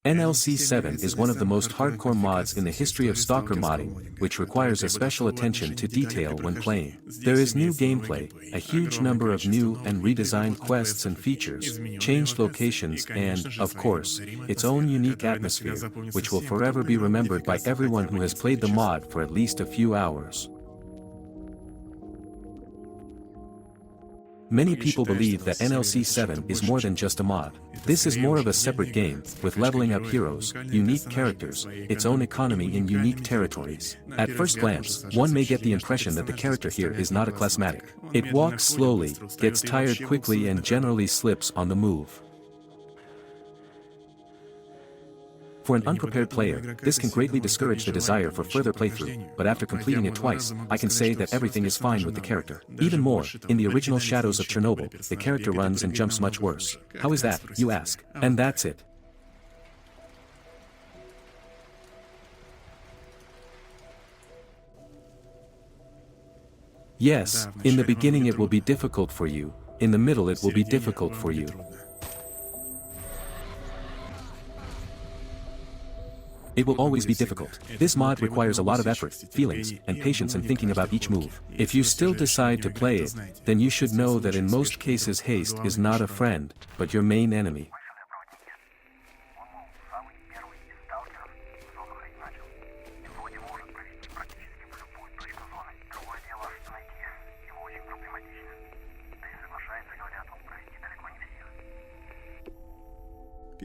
NLC 7 is one of the most hardcore mods in the history of S.T.A.L.K.E.R modding, which requires a special attention to detail when playing. There is new gameplay, a huge number of new and redesigned quests and features, changed locations and, of course, its own unique atmosphere, which will forever be remembered by everyone who has played the mod for at least a few hours. Many people believe that NLC 7 is more than just a mod. This is more of a separate game, with leveling up heroes, unique characters, its own economy in unique territories. At first glance, one may get the impression that the character here is not a classmatic. It walks slowly, gets tired quickly and generally slips on the move. For an unprepared player, this can greatly discourage the desire for further playthrough, but after completing it twice, I can say that everything is fine with the character. Even more, in the original Shadows of Chernobyl, the character runs and jumps much worse. How is that, you ask? And that's it. Yes, in the beginning it will be difficult for you, in the middle it will be difficult for you. It will always be difficult. This mod requires a lot of effort, feelings, and patience in thinking about each move. If you still decide to play it, then you should know that in most cases haste is not a friend, but your main enemy.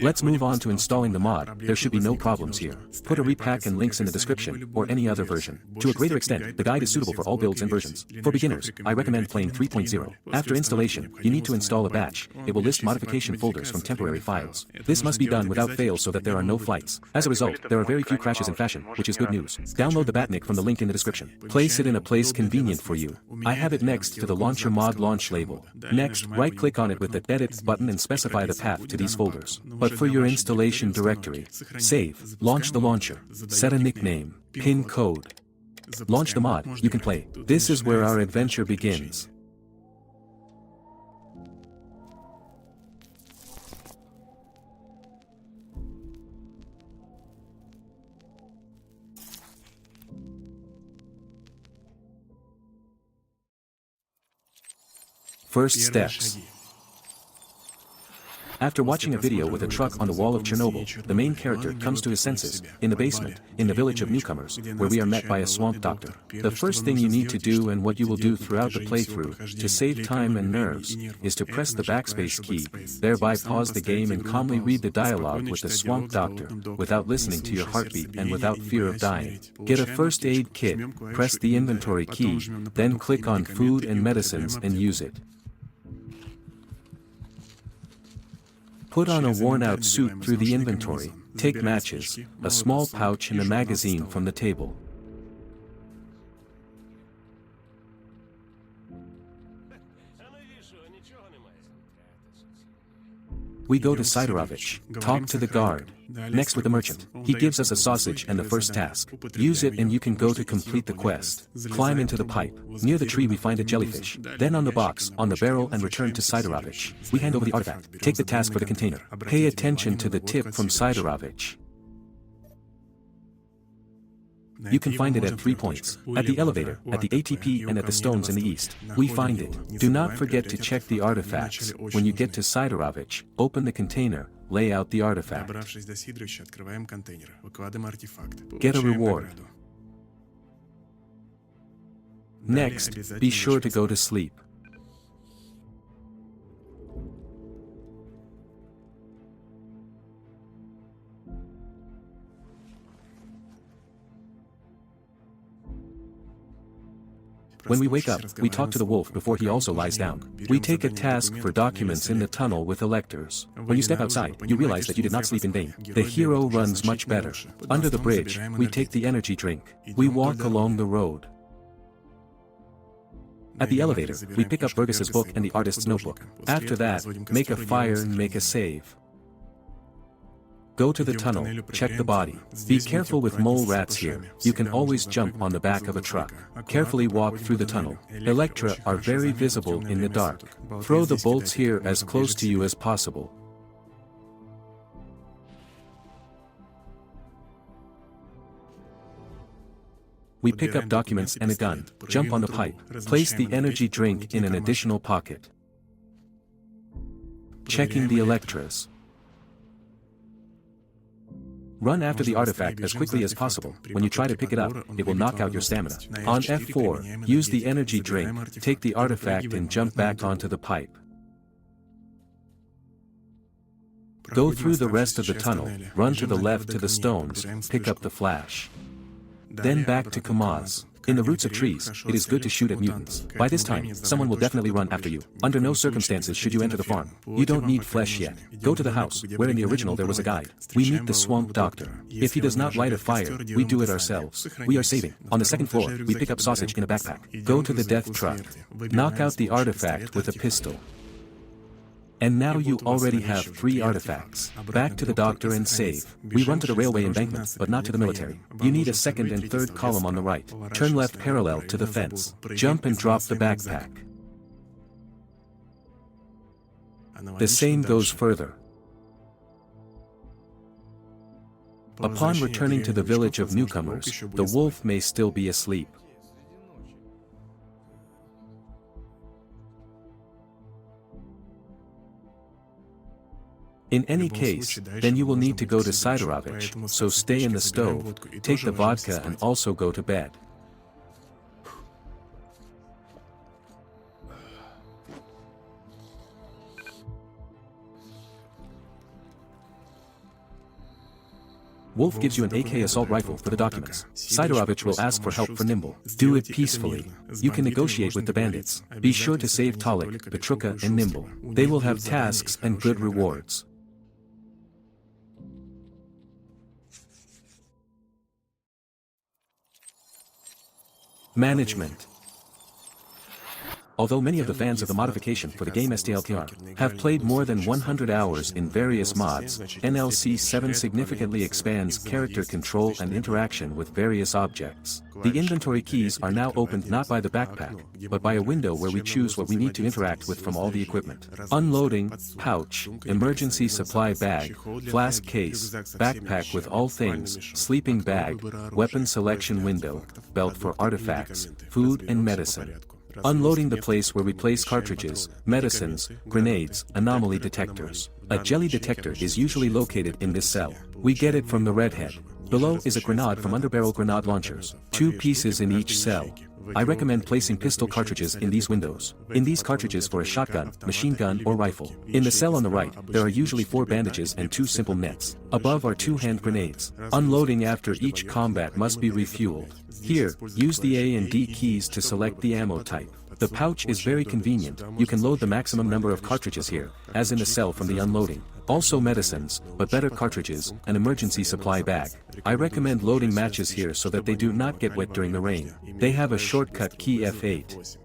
Let's move on to installing the mod. There should be no problems here. Put a repack and links in the description, or any other version. To a greater extent, the guide is suitable for all builds and versions. For beginners, I recommend playing 3.0. After installation, you need to install a batch. It will list modification folders from temporary files. This must be done without fail so that there are no flights. As a result, there are very few crashes in fashion, which is good news. Download the batnik from the link in the description. Place it in a place convenient for you. I have it next to the Launcher Mod launch label. Next, right-click on it with the Edit button and specify the path to these folders. But for your installation directory, save, launch the launcher, set a nickname, pin code. Launch the mod, you can play. This is where our adventure begins. First steps. After watching a video with a truck on the wall of Chernobyl, the main character comes to his senses, in the basement, in the village of newcomers, where we are met by a swamp doctor. The first thing you need to do and what you will do throughout the playthrough, to save time and nerves, is to press the backspace key, thereby pause the game and calmly read the dialogue with the swamp doctor, without listening to your heartbeat and without fear of dying. Get a first aid kit, press the inventory key, then click on food and medicines and use it. Put on a worn-out suit through the inventory, take matches, a small pouch and a magazine from the table. We go to Siderovich, talk to the guard. Next with the merchant, he gives us a sausage and the first task. Use it and you can go to complete the quest. Climb into the pipe. Near the tree we find a jellyfish. Then on the box, on the barrel and return to Siderovich. We hand over the artifact. Take the task for the container. Pay attention to the tip from Siderovich. You can find it at 3 points, at the elevator, at the ATP and at the stones in the east. We find it. Do not forget to check the artifacts. When you get to Siderovich, open the container, lay out the artifact. Get a reward. Next, be sure to go to sleep. When we wake up, we talk to the wolf before he also lies down. We take a task for documents in the tunnel with electors. When you step outside, you realize that you did not sleep in vain. The hero runs much better. Under the bridge, we take the energy drink. We walk along the road. At the elevator, we pick up Burgess's book and the artist's notebook. After that, make a fire and make a save. Go to the tunnel, check the body. Be careful with mole rats here, you can always jump on the back of a truck. Carefully walk through the tunnel. Electra are very visible in the dark. Throw the bolts here as close to you as possible. We pick up documents and a gun, jump on the pipe, place the energy drink in an additional pocket. Checking the Electras. Run after the artifact as quickly as possible. When you try to pick it up, it will knock out your stamina. On F4, use the energy drink, take the artifact and jump back onto the pipe. Go through the rest of the tunnel, run to the left to the stones, pick up the flash. Then back to Kamaz. In the roots of trees, it is good to shoot at mutants. By this time, someone will definitely run after you. Under no circumstances should you enter the farm. You don't need flesh yet. Go to the house, where in the original there was a guide. We meet the swamp doctor. If he does not light a fire, we do it ourselves. We are saving. On the second floor, we pick up sausage in a backpack. Go to the death truck. Knock out the artifact with a pistol. And now you already have 3 artifacts. Back to the doctor and save. We run to the railway embankment, but not to the military. You need a second and third column on the right. Turn left parallel to the fence. Jump and drop the backpack. The same goes further. Upon returning to the village of newcomers, the wolf may still be asleep. In any case, then you will need to go to Sidorovich, so stay in the stove, take the vodka and also go to bed. Wolf gives you an AK assault rifle for the documents. Sidorovich will ask for help for Nimble. Do it peacefully. You can negotiate with the bandits. Be sure to save S.T.A.L.K.E.R, Petruka and Nimble. They will have tasks and good rewards. Management. Although many of the fans of the modification for the game S.T.A.L.K.E.R have played more than 100 hours in various mods, NLC 7 significantly expands character control and interaction with various objects. The inventory keys are now opened not by the backpack, but by a window where we choose what we need to interact with from all the equipment. Unloading, pouch, emergency supply bag, flask case, backpack with all things, sleeping bag, weapon selection window, belt for artifacts, food and medicine. Unloading the place where we place cartridges, medicines, grenades, anomaly detectors. A jelly detector is usually located in this cell. We get it from the redhead. Below is a grenade from underbarrel grenade launchers, 2 pieces in each cell. I recommend placing pistol cartridges in these windows. In these cartridges for a shotgun, machine gun or rifle. In the cell on the right, there are usually 4 bandages and 2 simple nets. Above are 2 hand grenades. Unloading after each combat must be refueled. Here, use the A and D keys to select the ammo type. The pouch is very convenient. You can load the maximum number of cartridges here, as in the cell from the unloading. Also medicines, but better cartridges, an emergency supply bag. I recommend loading matches here so that they do not get wet during the rain. They have a shortcut key F8.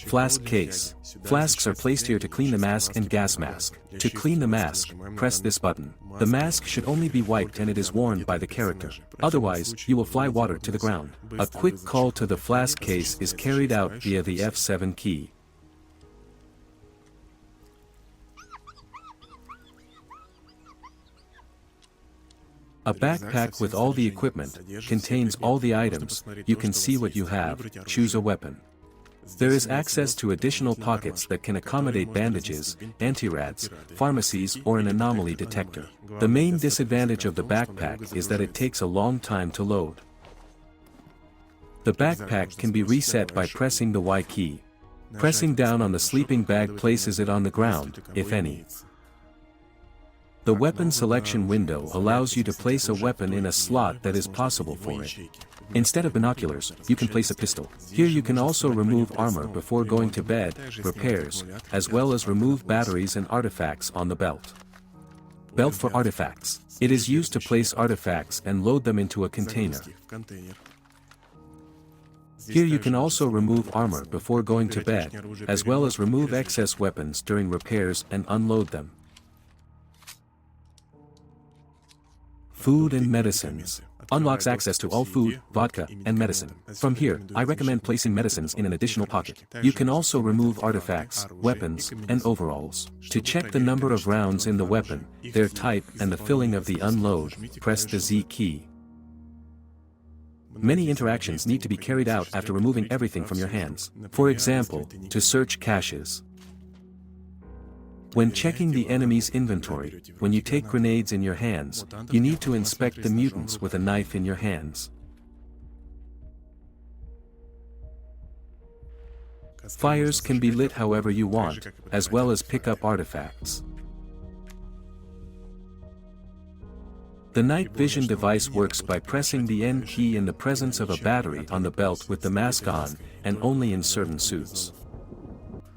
Flask case. Flasks are placed here to clean the mask and gas mask. To clean the mask, press this button. The mask should only be wiped and it is worn by the character. Otherwise, you will fly water to the ground. A quick call to the flask case is carried out via the F7 key. A backpack with all the equipment, contains all the items, you can see what you have, choose a weapon. There is access to additional pockets that can accommodate bandages, anti-rats, pharmacies or an anomaly detector. The main disadvantage of the backpack is that it takes a long time to load. The backpack can be reset by pressing the Y key. Pressing down on the sleeping bag places it on the ground, if any. The weapon selection window allows you to place a weapon in a slot that is possible for it. Instead of binoculars, you can place a pistol. Here you can also remove armor before going to bed, repairs, as well as remove batteries and artifacts on the belt. Belt for artifacts. It is used to place artifacts and load them into a container. Here you can also remove armor before going to bed, as well as remove excess weapons during repairs and unload them. Food and medicines. Unlocks access to all food, vodka, and medicine. From here, I recommend placing medicines in an additional pocket. You can also remove artifacts, weapons, and overalls. To check the number of rounds in the weapon, their type and the filling of the unload, press the Z key. Many interactions need to be carried out after removing everything from your hands. For example, to search caches. When checking the enemy's inventory, when you take grenades in your hands, you need to inspect the mutants with a knife in your hands. Fires can be lit however you want, as well as pick up artifacts. The night vision device works by pressing the N key in the presence of a battery on the belt with the mask on, and only in certain suits.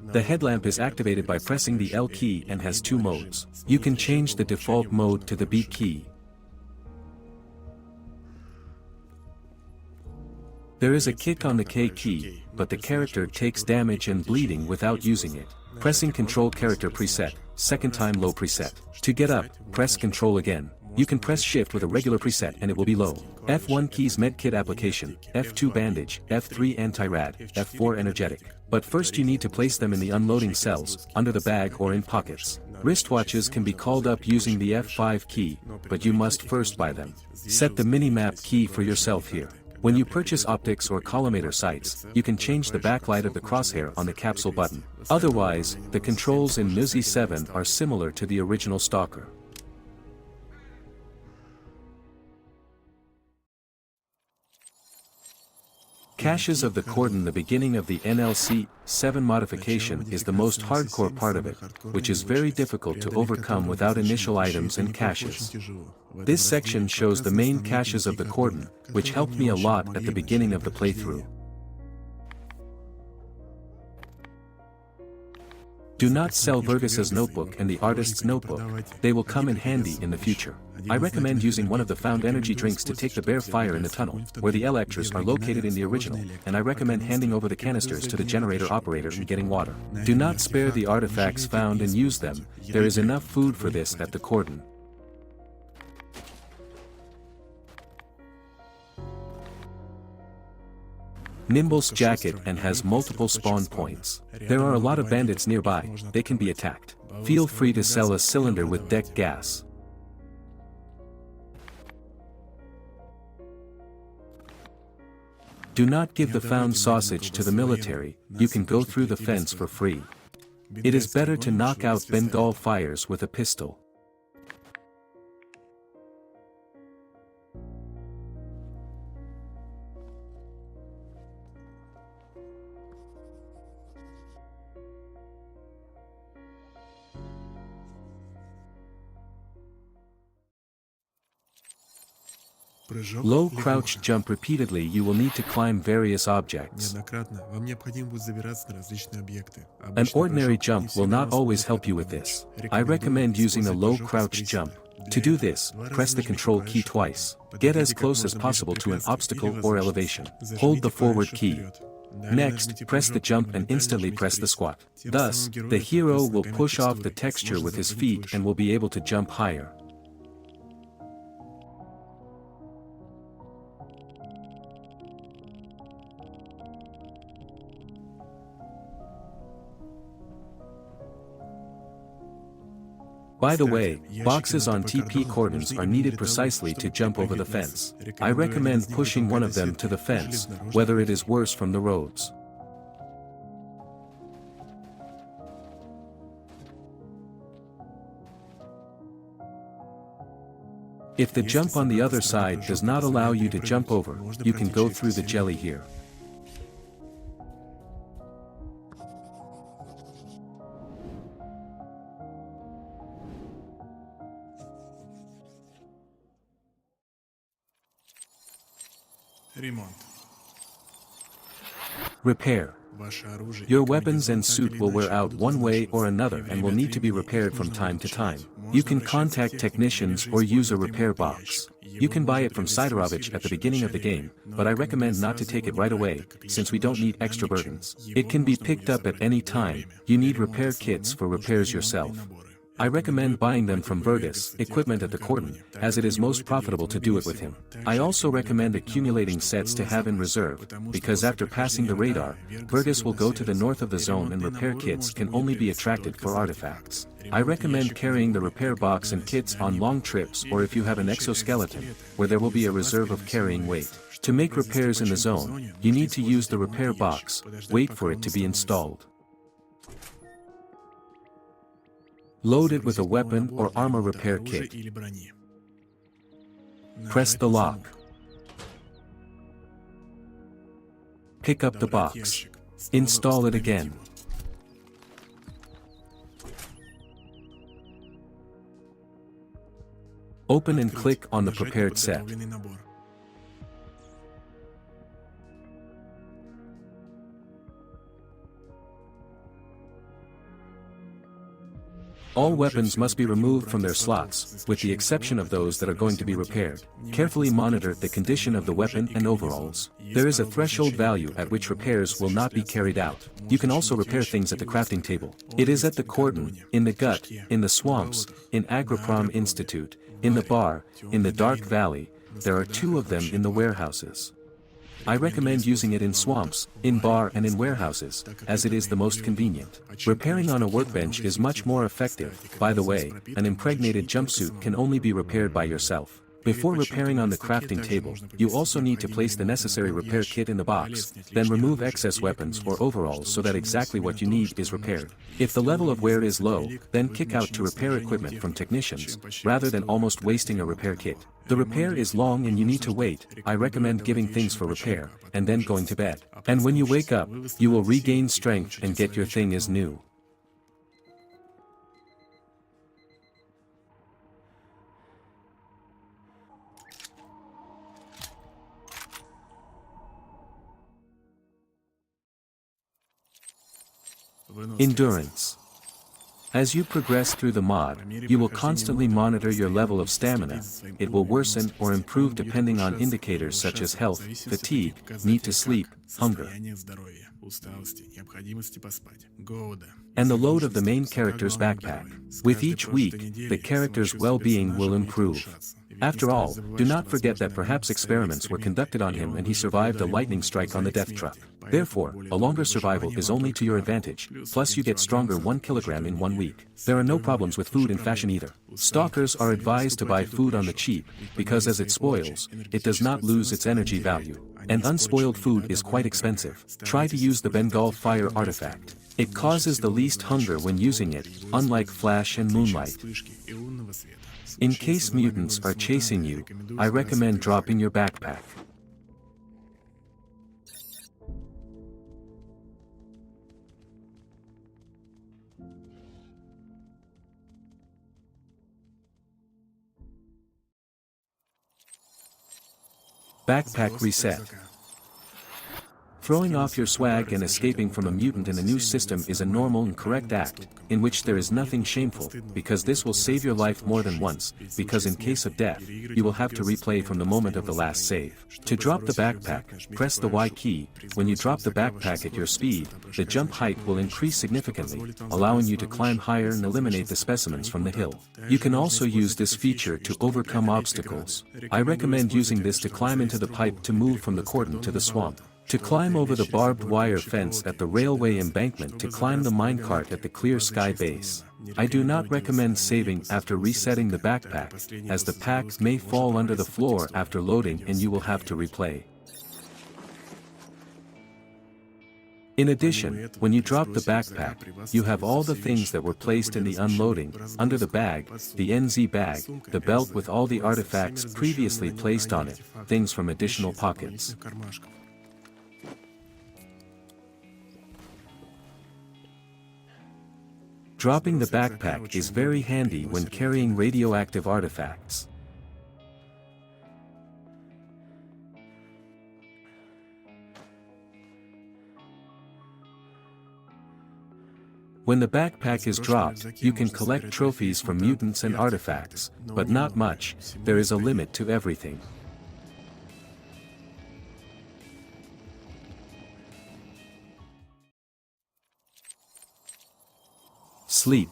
The headlamp is activated by pressing the L key and has two modes. You can change the default mode to the B key. There is a kick on the K key, but the character takes damage and bleeding without using it. Pressing Control Character Preset, second time low preset. To get up, press Control again. You can press Shift with a regular preset and it will be low. F1 keys Medkit application, F2 bandage, F3 anti-rad, F4 energetic. But first you need to place them in the unloading cells, under the bag or in pockets. Wristwatches can be called up using the F5 key, but you must first buy them. Set the minimap key for yourself here. When you purchase optics or collimator sights, you can change the backlight of the crosshair on the capsule button. Otherwise, the controls in NLC 7 are similar to the original S.T.A.L.K.E.R. Caches of the Cordon. The beginning of the NLC 7 modification is the most hardcore part of it, which is very difficult to overcome without initial items and caches. This section shows the main caches of the Cordon, which helped me a lot at the beginning of the playthrough. Do not sell Vergas's notebook and the artist's notebook, they will come in handy in the future. I recommend using one of the found energy drinks to take the bare fire in the tunnel, where the electors are located in the original, and I recommend handing over the canisters to the generator operator and getting water. Do not spare the artifacts found and use them, there is enough food for this at the Cordon. Nimble's jacket and has multiple spawn points. There are a lot of bandits nearby, they can be attacked. Feel free to sell a cylinder with deck gas. Do not give the found sausage to the military, you can go through the fence for free. It is better to knock out Bengal fires with a pistol. Low crouch jump repeatedly. You will need to climb various objects. An ordinary jump will not always help you with this. I recommend using a low crouch jump. To do this, press the Control key twice. Get as close as possible to an obstacle or elevation. Hold the forward key. Next, press the jump and instantly press the squat. Thus, the hero will push off the texture with his feet and will be able to jump higher. By the way, boxes on TP cordons are needed precisely to jump over the fence. I recommend pushing one of them to the fence, whether it is worse from the roads. If the jump on the other side does not allow you to jump over, you can go through the jelly here. Repair. Your weapons and suit will wear out one way or another and will need to be repaired from time to time. You can contact technicians or use a repair box. You can buy it from Siderovich at the beginning of the game, but I recommend not to take it right away, since we don't need extra burdens. It can be picked up at any time. You need repair kits for repairs yourself. I recommend buying them from Burgess Equipment at the Cordon, as it is most profitable to do it with him. I also recommend accumulating sets to have in reserve, because after passing the radar, Burgess will go to the north of the zone and repair kits can only be attracted for artifacts. I recommend carrying the repair box and kits on long trips or if you have an exoskeleton, where there will be a reserve of carrying weight. To make repairs in the zone, you need to use the repair box, wait for it to be installed. Load it with a weapon or armor repair kit. Press the lock. Pick up the box. Install it again. Open and click on the prepared set. All weapons must be removed from their slots, with the exception of those that are going to be repaired. Carefully monitor the condition of the weapon and overalls. There is a threshold value at which repairs will not be carried out. You can also repair things at the crafting table. It is at the Cordon, in the gut, in the swamps, in Agriprom Institute, in the bar, in the Dark Valley. There are 2 of them in the warehouses. I recommend using it in swamps, in bar and in warehouses, as it is the most convenient. Repairing on a workbench is much more effective. By the way, an impregnated jumpsuit can only be repaired by yourself. Before repairing on the crafting table, you also need to place the necessary repair kit in the box, then remove excess weapons or overalls so that exactly what you need is repaired. If the level of wear is low, then kick out to repair equipment from technicians, rather than almost wasting a repair kit. The repair is long and you need to wait. I recommend giving things for repair, and then going to bed. And when you wake up, you will regain strength and get your thing as new. Endurance. As you progress through the mod, you will constantly monitor your level of stamina. It will worsen or improve depending on indicators such as health, fatigue, need to sleep, hunger, and the load of the main character's backpack. With each week, the character's well-being will improve. After all, do not forget that perhaps experiments were conducted on him and he survived a lightning strike on the death truck. Therefore, a longer survival is only to your advantage, plus you get stronger 1 kilogram in 1 week. There are no problems with food in fashion either. Stalkers are advised to buy food on the cheap, because as it spoils, it does not lose its energy value. And unspoiled food is quite expensive. Try to use the Bengal fire artifact. It causes the least hunger when using it, unlike flash and moonlight. In case mutants are chasing you, I recommend dropping your backpack. Backpack reset. Throwing off your swag and escaping from a mutant in a new system is a normal and correct act, in which there is nothing shameful, because this will save your life more than once, because in case of death, you will have to replay from the moment of the last save. To drop the backpack, press the Y key. When you drop the backpack at your speed, the jump height will increase significantly, allowing you to climb higher and eliminate the specimens from the hill. You can also use this feature to overcome obstacles. I recommend using this to climb into the pipe to move from the cordon to the swamp. To climb over the barbed wire fence at the railway embankment to climb the minecart at the clear sky base. I do not recommend saving after resetting the backpack, as the pack may fall under the floor after loading and you will have to replay. In addition, when you drop the backpack, you have all the things that were placed in the unloading, under the bag, the NZ bag, the belt with all the artifacts previously placed on it, things from additional pockets. Dropping the backpack is very handy when carrying radioactive artifacts. When the backpack is dropped, you can collect trophies from mutants and artifacts, but not much. There is a limit to everything. Sleep.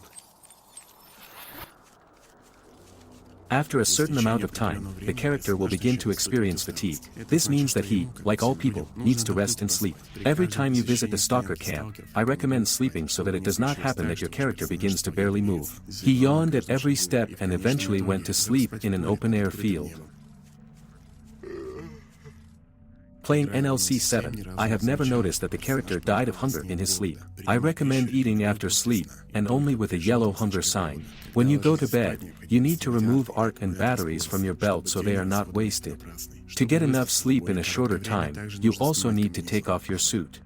After a certain amount of time, the character will begin to experience fatigue. This means that he, like all people, needs to rest and sleep. Every time you visit the S.T.A.L.K.E.R camp, I recommend sleeping so that it does not happen that your character begins to barely move. He yawned at every step and eventually went to sleep in an open-air field. Playing NLC 7, I have never noticed that the character died of hunger in his sleep. I recommend eating after sleep, and only with a yellow hunger sign. When you go to bed, you need to remove ARC and batteries from your belt so they are not wasted. To get enough sleep in a shorter time, you also need to take off your suit.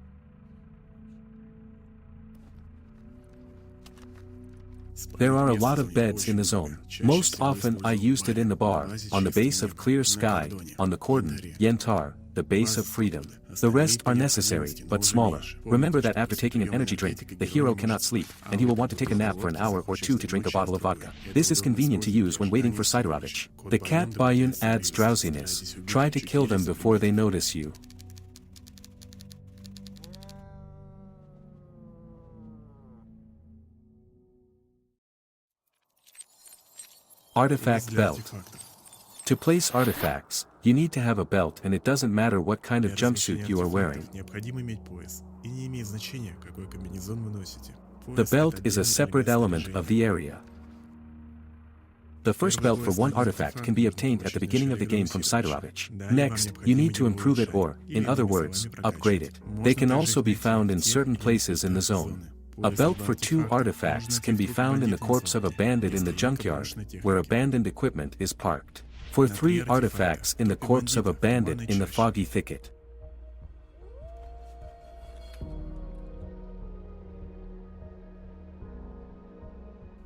There are a lot of beds in the zone. Most often I used it in the bar, on the base of Clear Sky, on the Cordon Caches, the base of Freedom. The rest are necessary, but smaller. Remember that after taking an energy drink, the hero cannot sleep, and he will want to take a nap for an hour or two to drink a bottle of vodka. This is convenient to use when waiting for S.T.A.L.K.E.R. The cat Bayun adds drowsiness. Try to kill them before they notice you. Artifact belt. To place artifacts, you need to have a belt, and it doesn't matter what kind of jumpsuit you are wearing. The belt is a separate element of the area. The first belt for one artifact can be obtained at the beginning of the game from S.T.A.L.K.E.R. Next, you need to improve it or, in other words, upgrade it. They can also be found in certain places in the zone. A belt for 2 artifacts can be found in the corpse of a bandit in the junkyard, where abandoned equipment is parked. For 3 artifacts in the corpse of a bandit in the foggy thicket.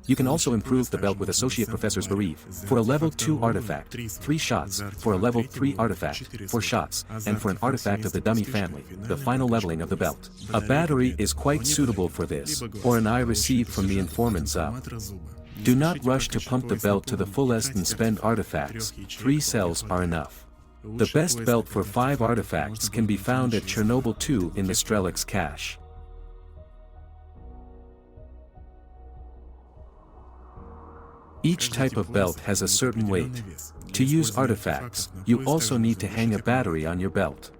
You can also improve the belt with Associate Professor's Bereave. For a level 2 artifact, 3 shots, for a level 3 artifact, 4 shots, and for an artifact of the dummy family, the final leveling of the belt. A battery is quite suitable for this, or an eye received from the informant's up. Do not rush to pump the belt to the fullest and spend artifacts, 3 cells are enough. The best belt for 5 artifacts can be found at Chernobyl 2 in the S.T.A.L.K.E.R cache. Each type of belt has a certain weight. To use artifacts, you also need to hang a battery on your belt.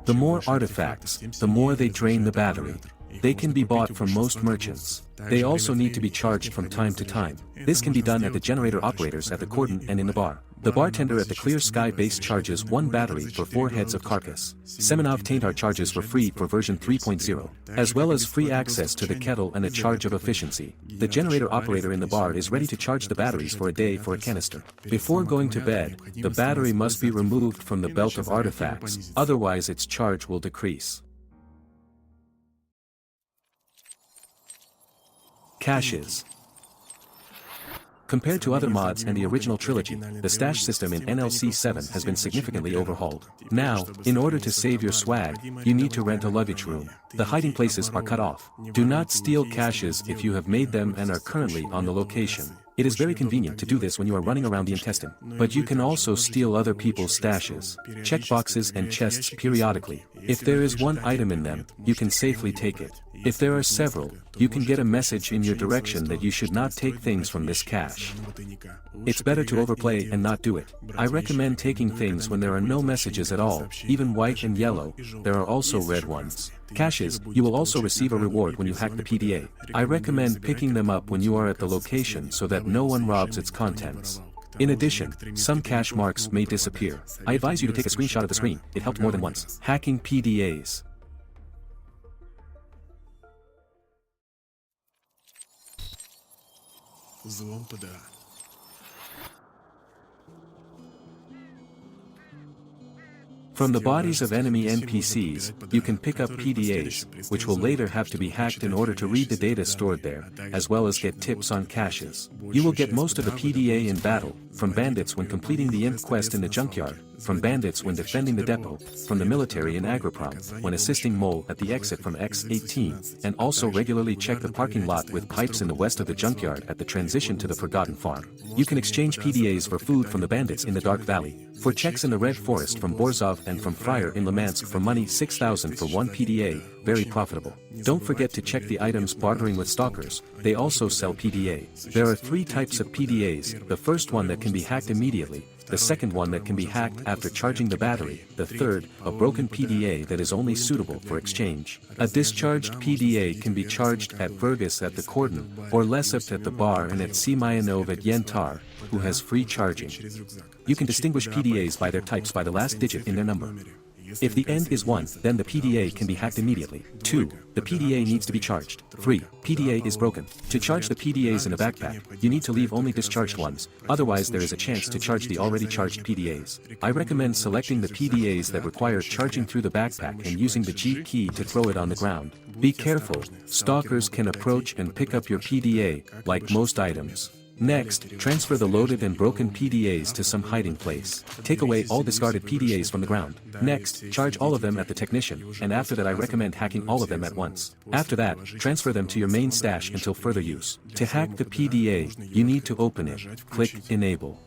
The more artifacts, the more they drain the battery. They can be bought from most merchants. They also need to be charged from time to time. This can be done at the generator operators at the Cordon and in the bar. The bartender at the Clear Sky base charges 1 battery for 4 heads of carcass. Semetsky charges for free for version 3.0, as well as free access to the kettle and a charge of efficiency. The generator operator in the bar is ready to charge the batteries for a day for a canister. Before going to bed, the battery must be removed from the belt of artifacts, otherwise its charge will decrease. Caches. Compared to other mods and the original trilogy, the stash system in NLC 7 has been significantly overhauled. Now, in order to save your swag, you need to rent a luggage room. The hiding places are cut off. Do not steal caches if you have made them and are currently on the location. It is very convenient to do this when you are running around the intestine, but you can also steal other people's stashes. Check boxes and chests periodically. If there is one item in them, you can safely take it. If there are several, you can get a message in your direction that you should not take things from this cache. It's better to overplay and not do it. I recommend taking things when there are no messages at all, even white and yellow. There are also red ones. Caches, you will also receive a reward when you hack the PDA. I recommend picking them up when you are at the location so that no one robs its contents. In addition, some cache marks may disappear. I advise you to take a screenshot of the screen, it helped more than once. Hacking PDAs. From the bodies of enemy NPCs, you can pick up PDAs, which will later have to be hacked in order to read the data stored there, as well as get tips on caches. You will get most of the PDA in battle, from bandits when completing the imp quest in the junkyard, from bandits when defending the depot, from the military in Agroprom, when assisting Mole at the exit from X-18, and also regularly check the parking lot with pipes in the west of the junkyard at the transition to the Forgotten Farm. You can exchange PDAs for food from the bandits in the Dark Valley, for checks in the Red Forest from Borzov and from Fryer in Limansk for money 6,000 for 1 PDA, very profitable. Don't forget to check the items bartering with stalkers, they also sell PDA. There are 3 types of PDAs, the first one that can be hacked immediately, the second one that can be hacked after charging the battery, the third, a broken PDA that is only suitable for exchange. A discharged PDA can be charged at Vergas at the Cordon, or Lesept at the bar and at Semyanov at Yentar, who has free charging. You can distinguish PDAs by their types by the last digit in their number. If the end is 1, then the PDA can be hacked immediately. 2. The PDA needs to be charged. 3. PDA is broken. To charge the PDAs in a backpack, you need to leave only discharged ones, otherwise there is a chance to charge the already charged PDAs. I recommend selecting the PDAs that require charging through the backpack and using the G key to throw it on the ground. Be careful, stalkers can approach and pick up your PDA, like most items. Next, transfer the loaded and broken PDAs to some hiding place. Take away all discarded PDAs from the ground. Next, charge all of them at the technician, and after that I recommend hacking all of them at once. After that, transfer them to your main stash until further use. To hack the PDA, you need to open it. Click Enable.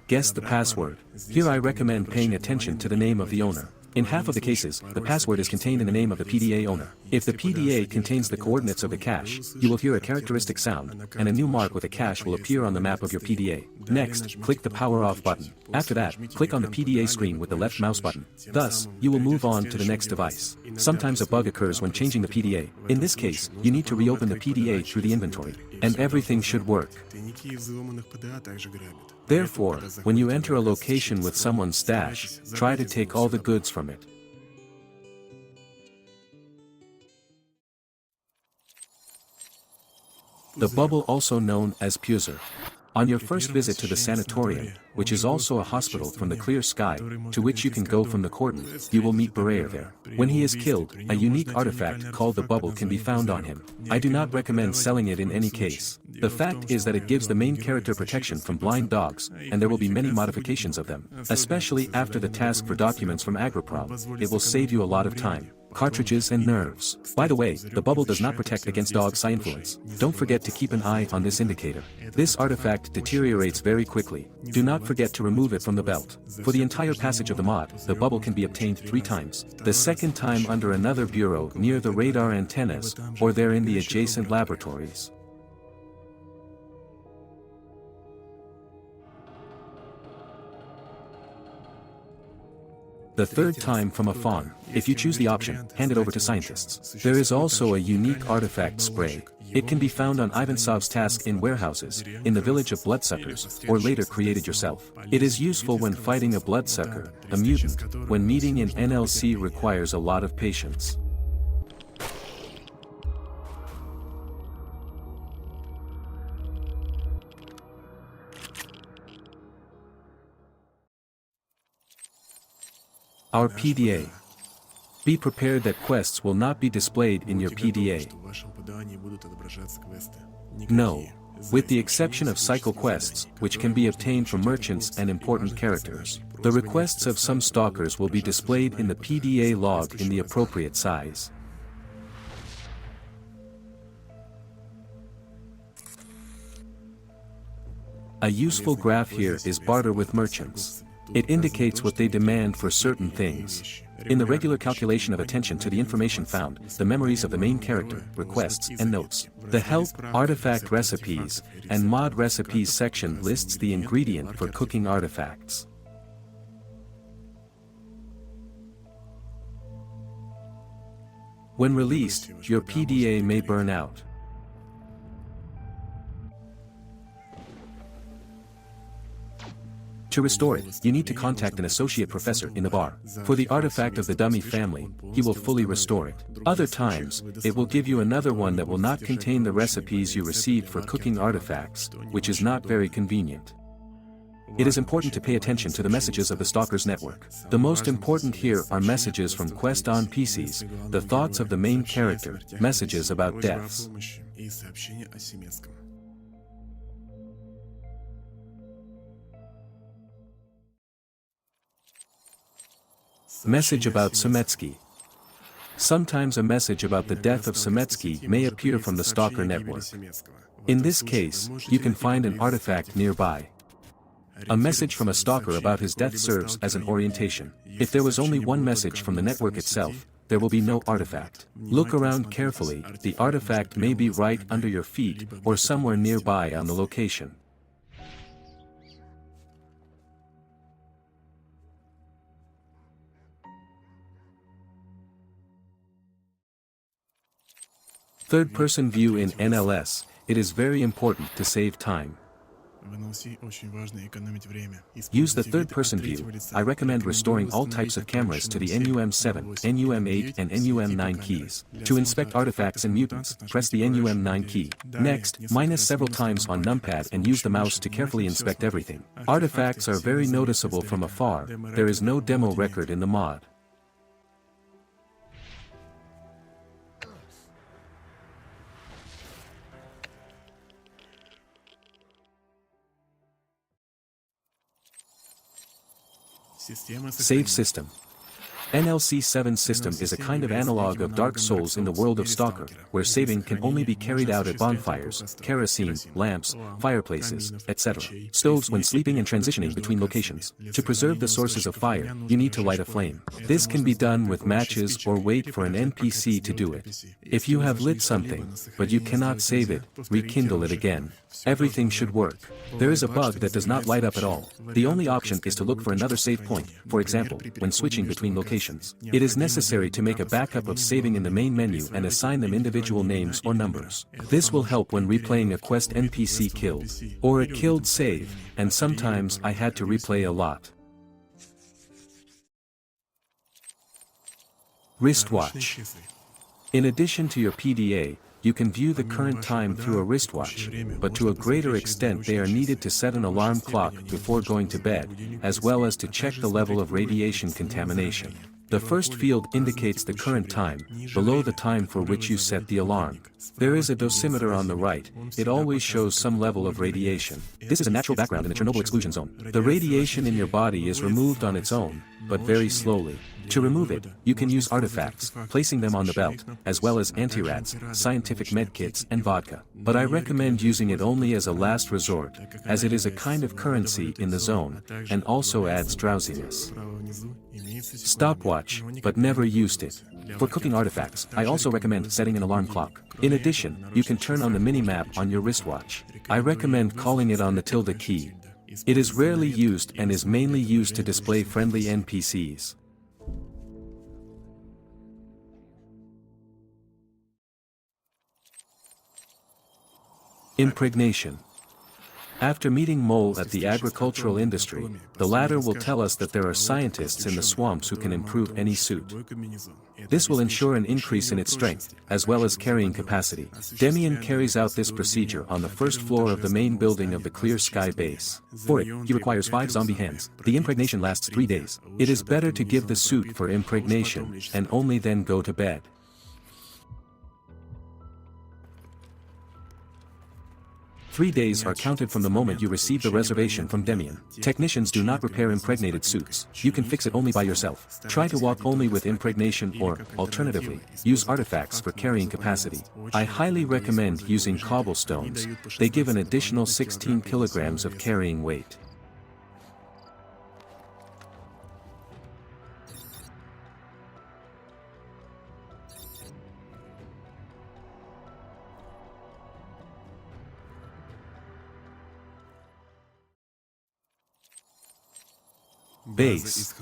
Guess the password. Here I recommend paying attention to the name of the owner. In half of the cases, the password is contained in the name of the PDA owner. If the PDA contains the coordinates of the cache, you will hear a characteristic sound, and a new mark with a cache will appear on the map of your PDA. Next, click the power off button. After that, click on the PDA screen with the left mouse button. Thus, you will move on to the next device. Sometimes a bug occurs when changing the PDA. In this case, you need to reopen the PDA through the inventory, and everything should work. Therefore, when you enter a location with someone's stash, try to take all the goods from it. The bubble, also known as Puser. On your first visit to the sanatorium, which is also a hospital from the clear sky, to which you can go from the Cordon, you will meet Barter there. When he is killed, a unique artifact called the bubble can be found on him. I do not recommend selling it in any case. The fact is that it gives the main character protection from blind dogs, and there will be many modifications of them. Especially after the task for documents from Agroprom, it will save you a lot of time. Cartridges and nerves. By the way, the bubble does not protect against dog psi influence. Don't forget to keep an eye on this indicator. This artifact deteriorates very quickly. Do not forget to remove it from the belt. For the entire passage of the mod, the bubble can be obtained 3 times. The second time under another bureau near the radar antennas, or there in the adjacent laboratories. The third time from a fawn. If you choose the option, hand it over to scientists. There is also a unique artifact spray. It can be found on Ivansov's task in warehouses, in the village of bloodsuckers, or later created yourself. It is useful when fighting a bloodsucker, a mutant, when meeting an NLC requires a lot of patience. Our PDA. Be prepared that quests will not be displayed in your PDA. No. With the exception of cycle quests, which can be obtained from merchants and important characters, the requests of some stalkers will be displayed in the PDA log in the appropriate size. A useful graph here is barter with merchants. It indicates what they demand for certain things. In the regular calculation of attention to the information found, the memories of the main character, requests, and notes. The help, artifact recipes, and mod recipes section lists the ingredient for cooking artifacts. When released, your PDA may burn out. To restore it, you need to contact an associate professor in the bar. For the artifact of the dummy family, he will fully restore it. Other times, it will give you another one that will not contain the recipes you received for cooking artifacts, which is not very convenient. It is important to pay attention to the messages of the Stalker's network. The most important here are messages from Quest on PCs, the thoughts of the main character, messages about deaths. Message about Semetsky. Sometimes a message about the death of Semetsky may appear from the S.T.A.L.K.E.R network. In this case, you can find an artifact nearby. A message from a stalker about his death serves as an orientation. If there was only one message from the network itself, there will be no artifact. Look around carefully, the artifact may be right under your feet or somewhere nearby on the location. Third-person view in NLS, it is very important to save time. Use the third-person view. I recommend restoring all types of cameras to the NUM7, NUM8 and NUM9 keys. To inspect artifacts and mutants, press the NUM9 key. Next, minus several times on numpad and use the mouse to carefully inspect everything. Artifacts are very noticeable from afar, there is no demo record in the mod. Save system. NLC 7 system is a kind of analog of Dark Souls in the world of S.T.A.L.K.E.R, where saving can only be carried out at bonfires, kerosene, lamps, fireplaces, etc. Stoves when sleeping and transitioning between locations. To preserve the sources of fire, you need to light a flame. This can be done with matches or wait for an NPC to do it. If you have lit something, but you cannot save it, rekindle it again. Everything should work. There is a bug that does not light up at all. The only option is to look for another save point, for example, when switching between locations. It is necessary to make a backup of saving in the main menu and assign them individual names or numbers. This will help when replaying a quest NPC killed, or a killed save, and sometimes I had to replay a lot. Wristwatch. In addition to your PDA, you can view the current time through a wristwatch, but to a greater extent they are needed to set an alarm clock before going to bed, as well as to check the level of radiation contamination. The first field indicates the current time, below the time for which you set the alarm. There is a dosimeter on the right, it always shows some level of radiation. This is a natural background in the Chernobyl exclusion zone. The radiation in your body is removed on its own, but very slowly. To remove it, you can use artifacts, placing them on the belt, as well as anti-rats, scientific medkits and vodka. But I recommend using it only as a last resort, as it is a kind of currency in the zone, and also adds drowsiness. Stopwatch, but never used it. For cooking artifacts, I also recommend setting an alarm clock. In addition, you can turn on the mini-map on your wristwatch. I recommend calling it on the tilde key. It is rarely used and is mainly used to display friendly NPCs. Impregnation. After meeting Mole at the agricultural industry, the latter will tell us that there are scientists in the swamps who can improve any suit. This will ensure an increase in its strength, as well as carrying capacity. Demian carries out this procedure on the first floor of the main building of the Clear Sky base. For it, he requires 5 zombie hands. The impregnation lasts 3 days. It is better to give the suit for impregnation, and only then go to bed. Three days are counted from the moment you receive the reservation from Demian. Technicians do not repair impregnated suits. You can fix it only by yourself. Try to walk only with impregnation or, alternatively, use artifacts for carrying capacity. I highly recommend using cobblestones. They give an additional 16 kilograms of carrying weight. Base.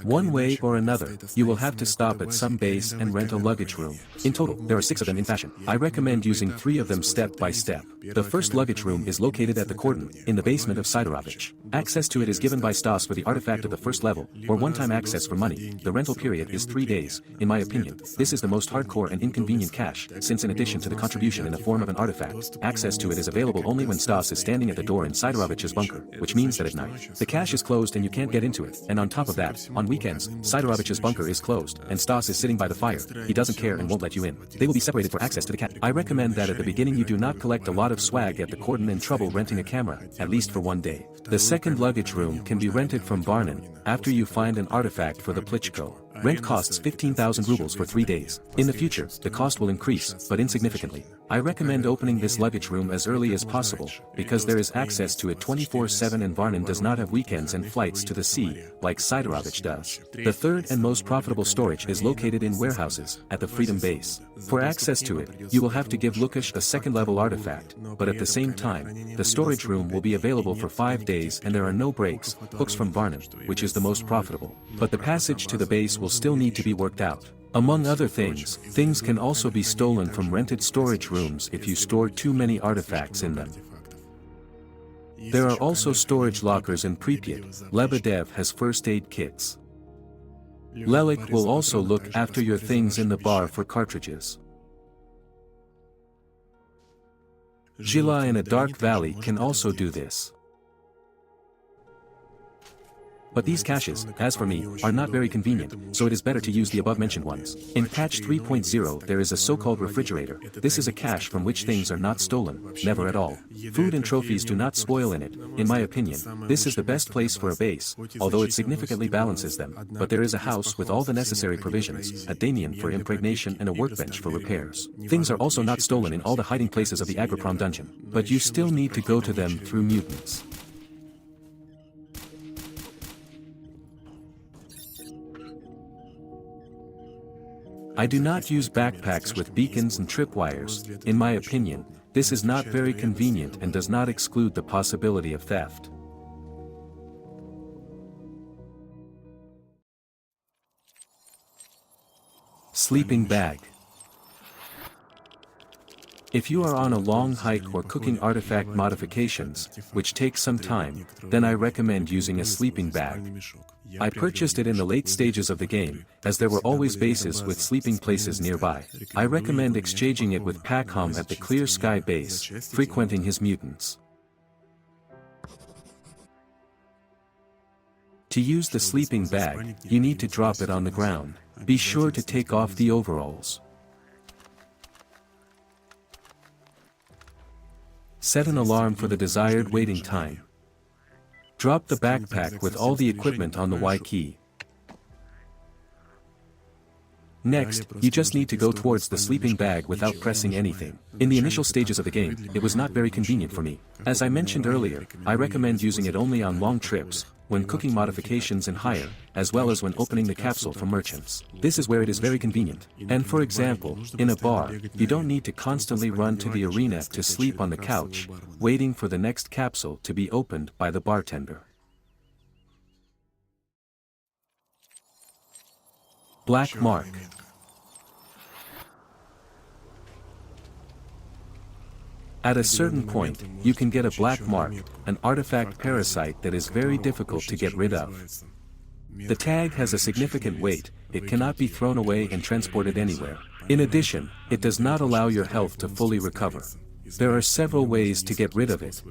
One way or another, you will have to stop at some base and rent a luggage room. In total, there are 6 of them in fashion. I recommend using 3 of them step by step. The first luggage room is located at the Cordon, in the basement of S.T.A.L.K.E.R. Access to it is given by S.T.A.S. for the artifact of the first level, or one-time access for money. The rental period is 3 days. In my opinion, this is the most hardcore and inconvenient cache, since in addition to the contribution in the form of an artifact, access to it is available only when S.T.A.S. is standing at the door in S.T.A.L.K.E.R.'s bunker, which means that at night, the cache is closed and you can't get into it, and on top of that, on weekends, S.T.A.L.K.E.R's bunker is closed, and S.T.A.S. is sitting by the fire, he doesn't care and won't let you in. They will be separated for access to the cat. I recommend that at the beginning you do not collect a lot of swag at the Cordon in trouble renting a camera, at least for one day. The second luggage room can be rented from Barter, after you find an artifact for the Plichko. Rent costs 15,000 rubles for 3 days. In the future, the cost will increase, but insignificantly. I recommend opening this luggage room as early as possible, because there is access to it 24/7 and Varnin does not have weekends and flights to the sea, like S.T.A.L.K.E.R does. The third and most profitable storage is located in warehouses, at the Freedom Base. For access to it, you will have to give Lukash a second-level artifact, but at the same time, the storage room will be available for 5 days and there are no breaks, hooks from Varnin, which is the most profitable. But the passage to the base will still need to be worked out. Among other things, things can also be stolen from rented storage rooms if you store too many artifacts in them. There are also storage lockers in Pripyat. Lebedev has first aid kits. Lelik will also look after your things in the bar for cartridges. Zhila in a dark valley can also do this. But these caches, as for me, are not very convenient, so it is better to use the above-mentioned ones. In patch 3.0 there is a so-called refrigerator. This is a cache from which things are not stolen, never at all. Food and trophies do not spoil in it. In my opinion, this is the best place for a base, although it significantly balances them. But there is a house with all the necessary provisions, a Damien for impregnation and a workbench for repairs. Things are also not stolen in all the hiding places of the Agroprom dungeon, but you still need to go to them through mutants. I do not use backpacks with beacons and tripwires. In my opinion, this is not very convenient and does not exclude the possibility of theft. Sleeping bag. If you are on a long hike or cooking artifact modifications, which take some time, then I recommend using a sleeping bag. I purchased it in the late stages of the game, as there were always bases with sleeping places nearby. I recommend exchanging it with Pakhom at the Clear Sky base, frequenting his mutants. To use the sleeping bag, you need to drop it on the ground. Be sure to take off the overalls. Set an alarm for the desired waiting time. Drop the backpack with all the equipment on the Y key. Next, you just need to go towards the sleeping bag without pressing anything. In the initial stages of the game, it was not very convenient for me. As I mentioned earlier, I recommend using it only on long trips, when cooking modifications in hire, as well as when opening the capsule from merchants. This is where it is very convenient. And for example, in a bar, you don't need to constantly run to the arena to sleep on the couch, waiting for the next capsule to be opened by the bartender. Black mark. At a certain point, you can get a black mark, an artifact parasite that is very difficult to get rid of. The tag has a significant weight, it cannot be thrown away and transported anywhere. In addition, it does not allow your health to fully recover. There are several ways to get rid of it.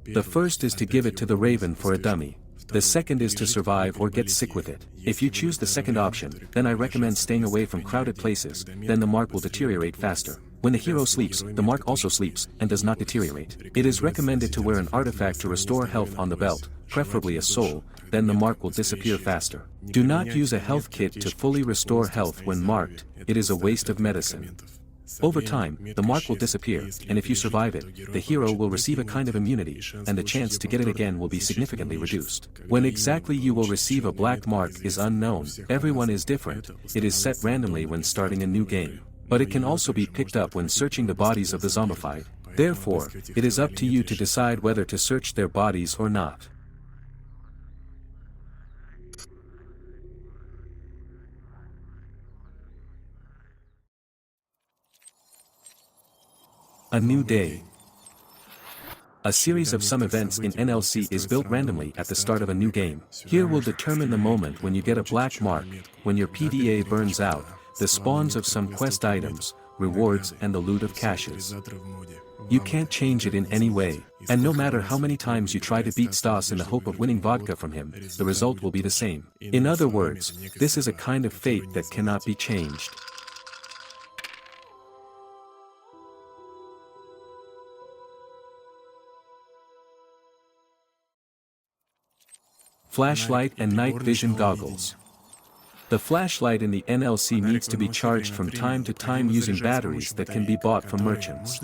The first is to give it to the Raven for a dummy. The second is to survive or get sick with it. If you choose the second option, then I recommend staying away from crowded places, then the mark will deteriorate faster. When the hero sleeps, the mark also sleeps, and does not deteriorate. It is recommended to wear an artifact to restore health on the belt, preferably a soul, then the mark will disappear faster. Do not use a health kit to fully restore health when marked, it is a waste of medicine. Over time, the mark will disappear, and if you survive it, the hero will receive a kind of immunity, and the chance to get it again will be significantly reduced. When exactly you will receive a black mark is unknown, everyone is different, it is set randomly when starting a new game. But it can also be picked up when searching the bodies of the zombified. Therefore, it is up to you to decide whether to search their bodies or not. A new day. A series of some events in NLC is built randomly at the start of a new game. Here will determine the moment when you get a black mark, when your PDA burns out, the spawns of some quest items, rewards and the loot of caches. You can't change it in any way. And no matter how many times you try to beat S.T.A.L.K.E.R in the hope of winning vodka from him, the result will be the same. In other words, this is a kind of fate that cannot be changed. Flashlight and night vision goggles. The flashlight in the NLC needs to be charged from time to time using batteries that can be bought from merchants.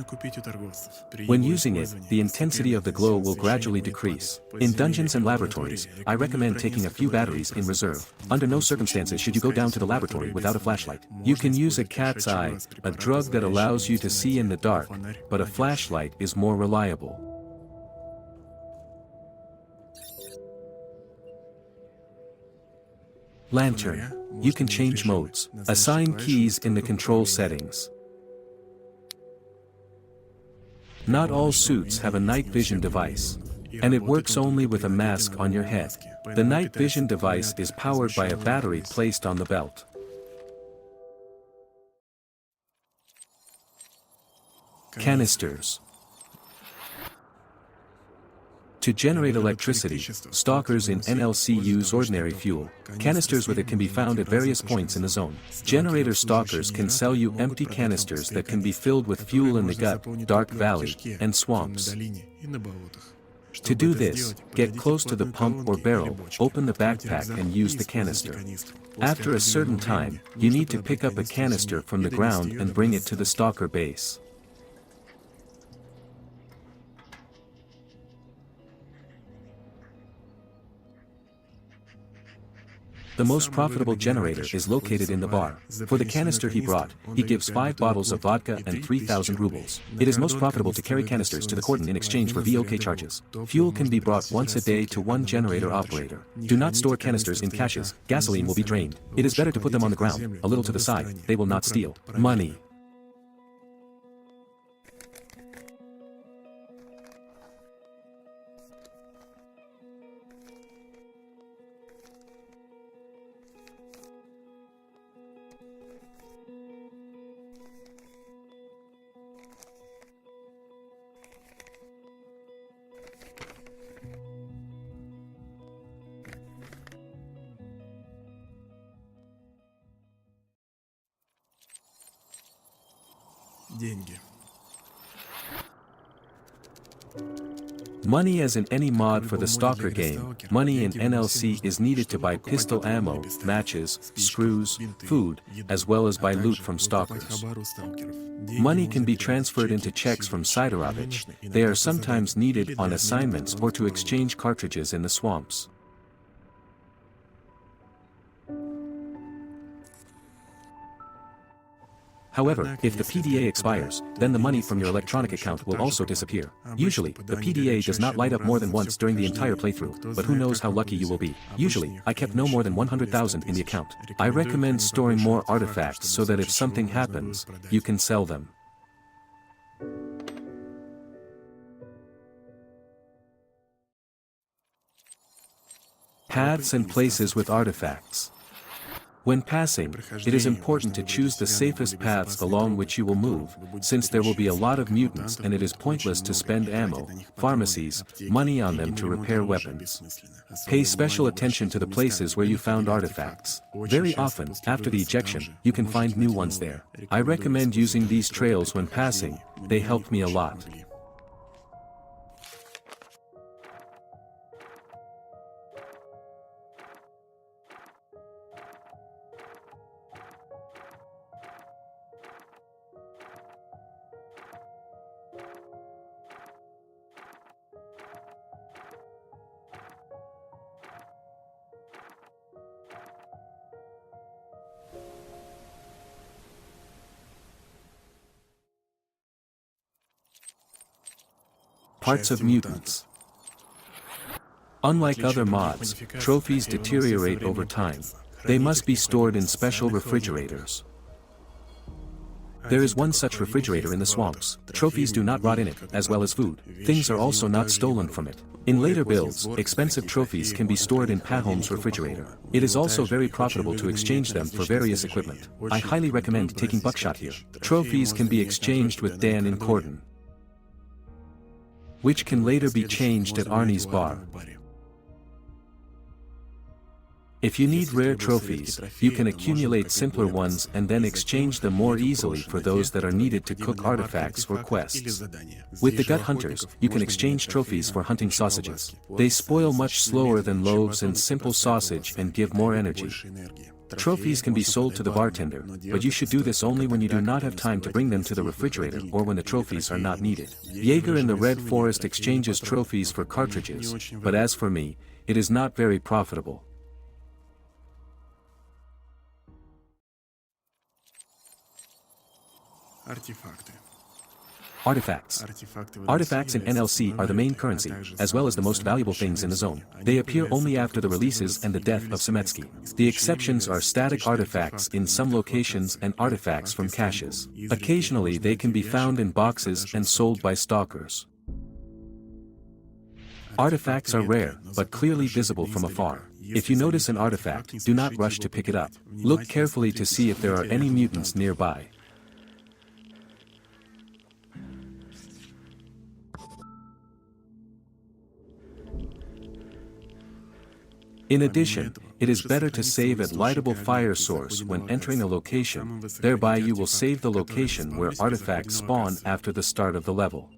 When using it, the intensity of the glow will gradually decrease. In dungeons and laboratories, I recommend taking a few batteries in reserve. Under no circumstances should you go down to the laboratory without a flashlight. You can use a cat's eye, a drug that allows you to see in the dark, but a flashlight is more reliable. Lantern. You can change modes. Assign keys in the control settings. Not all suits have a night vision device, and it works only with a mask on your head. The night vision device is powered by a battery placed on the belt. Canisters. To generate electricity, stalkers in NLC use ordinary fuel. Canisters with it can be found at various points in the zone. Generator stalkers can sell you empty canisters that can be filled with fuel in the gut, dark valley, and swamps. To do this, get close to the pump or barrel, open the backpack and use the canister. After a certain time, you need to pick up a canister from the ground and bring it to the stalker base. The most profitable generator is located in the bar. For the canister he brought, he gives 5 bottles of vodka and 3,000 rubles. It is most profitable to carry canisters to the cordon in exchange for VOK charges. Fuel can be brought once a day to one generator operator. Do not store canisters in caches, gasoline will be drained. It is better to put them on the ground, a little to the side, they will not steal money. Деньги. Money as in any mod for the Stalker game, money in NLC is needed to buy pistol ammo, matches, screws, food, as well as buy loot from stalkers. Money can be transferred into checks from Siderovich. They are sometimes needed on assignments or to exchange cartridges in the swamps. However, if the PDA expires, then the money from your electronic account will also disappear. Usually, the PDA does not light up more than once during the entire playthrough, but who knows how lucky you will be. Usually, I kept no more than 100,000 in the account. I recommend storing more artifacts so that if something happens, you can sell them. Paths and places with artifacts. When passing, it is important to choose the safest paths along which you will move, since there will be a lot of mutants and it is pointless to spend ammo, pharmacies, money on them to repair weapons. Pay special attention to the places where you found artifacts. Very often, after the ejection, you can find new ones there. I recommend using these trails when passing, they helped me a lot. Parts of mutants. Unlike other mods, trophies deteriorate over time. They must be stored in special refrigerators. There is one such refrigerator in the swamps. Trophies do not rot in it, as well as food. Things are also not stolen from it. In later builds, expensive trophies can be stored in Pahom's refrigerator. It is also very profitable to exchange them for various equipment. I highly recommend taking buckshot here. Trophies can be exchanged with Dan in Cordon. which can later be changed at Arnie's bar. If you need rare trophies, you can accumulate simpler ones and then exchange them more easily for those that are needed to cook artifacts or quests. With the Gut Hunters, you can exchange trophies for hunting sausages. They spoil much slower than loaves and simple sausage and give more energy. Trophies can be sold to the bartender, but you should do this only when you do not have time to bring them to the refrigerator or when the trophies are not needed. Jaeger in the Red Forest exchanges trophies for cartridges, but as for me, it is not very profitable. Artifacts. Artifacts in NLC are the main currency, as well as the most valuable things in the zone. They appear only after the releases and the death of Semetsky. The exceptions are static artifacts in some locations and artifacts from caches. Occasionally they can be found in boxes and sold by stalkers. Artifacts are rare, but clearly visible from afar. If you notice an artifact, do not rush to pick it up. Look carefully to see if there are any mutants nearby. In addition, it is better to save at lightable fire source when entering a location, thereby you will save the location where artifacts spawn after the start of the level.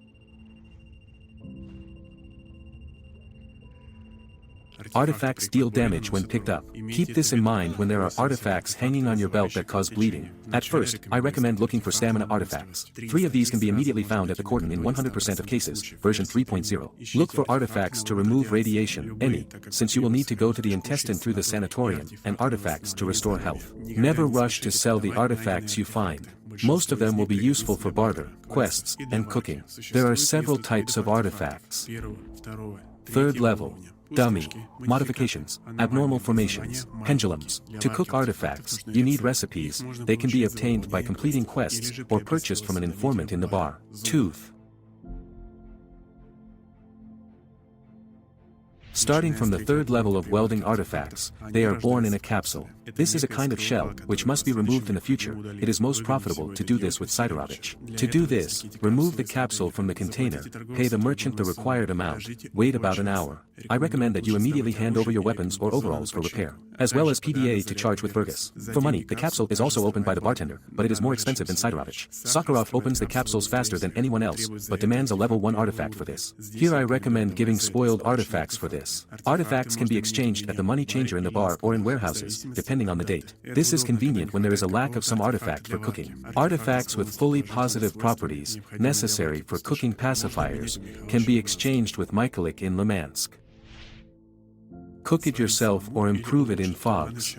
Artifacts deal damage when picked up. Keep this in mind when there are artifacts hanging on your belt that cause bleeding. At first, I recommend looking for stamina artifacts. 3 of these can be immediately found at the Cordon in 100% of cases, version 3.0. Look for artifacts to remove radiation, any, since you will need to go to the intestine through the sanatorium, and artifacts to restore health. Never rush to sell the artifacts you find. Most of them will be useful for barter, quests, and cooking. There are several types of artifacts. Third level. Dummy, modifications, abnormal formations, pendulums. To cook artifacts, you need recipes. They can be obtained by completing quests or purchased from an informant in the bar. Tooth. Starting from the 3rd level of welding artifacts, they are born in a capsule. This is a kind of shell, which must be removed in the future. It is most profitable to do this with Siderovich. To do this, remove the capsule from the container, pay the merchant the required amount, wait about an hour. I recommend that you immediately hand over your weapons or overalls for repair, as well as PDA to charge with Burgess. For money, the capsule is also opened by the bartender, but it is more expensive than Siderovich. Sakharov opens the capsules faster than anyone else, but demands a level 1 artifact for this. Here I recommend giving spoiled artifacts for this. Artifacts can be exchanged at the money changer in the bar or in warehouses, depending on the date. This is convenient when there is a lack of some artifact for cooking. Artifacts with fully positive properties, necessary for cooking pacifiers, can be exchanged with Mykolik in Limansk. Cook it yourself or improve it in fogs.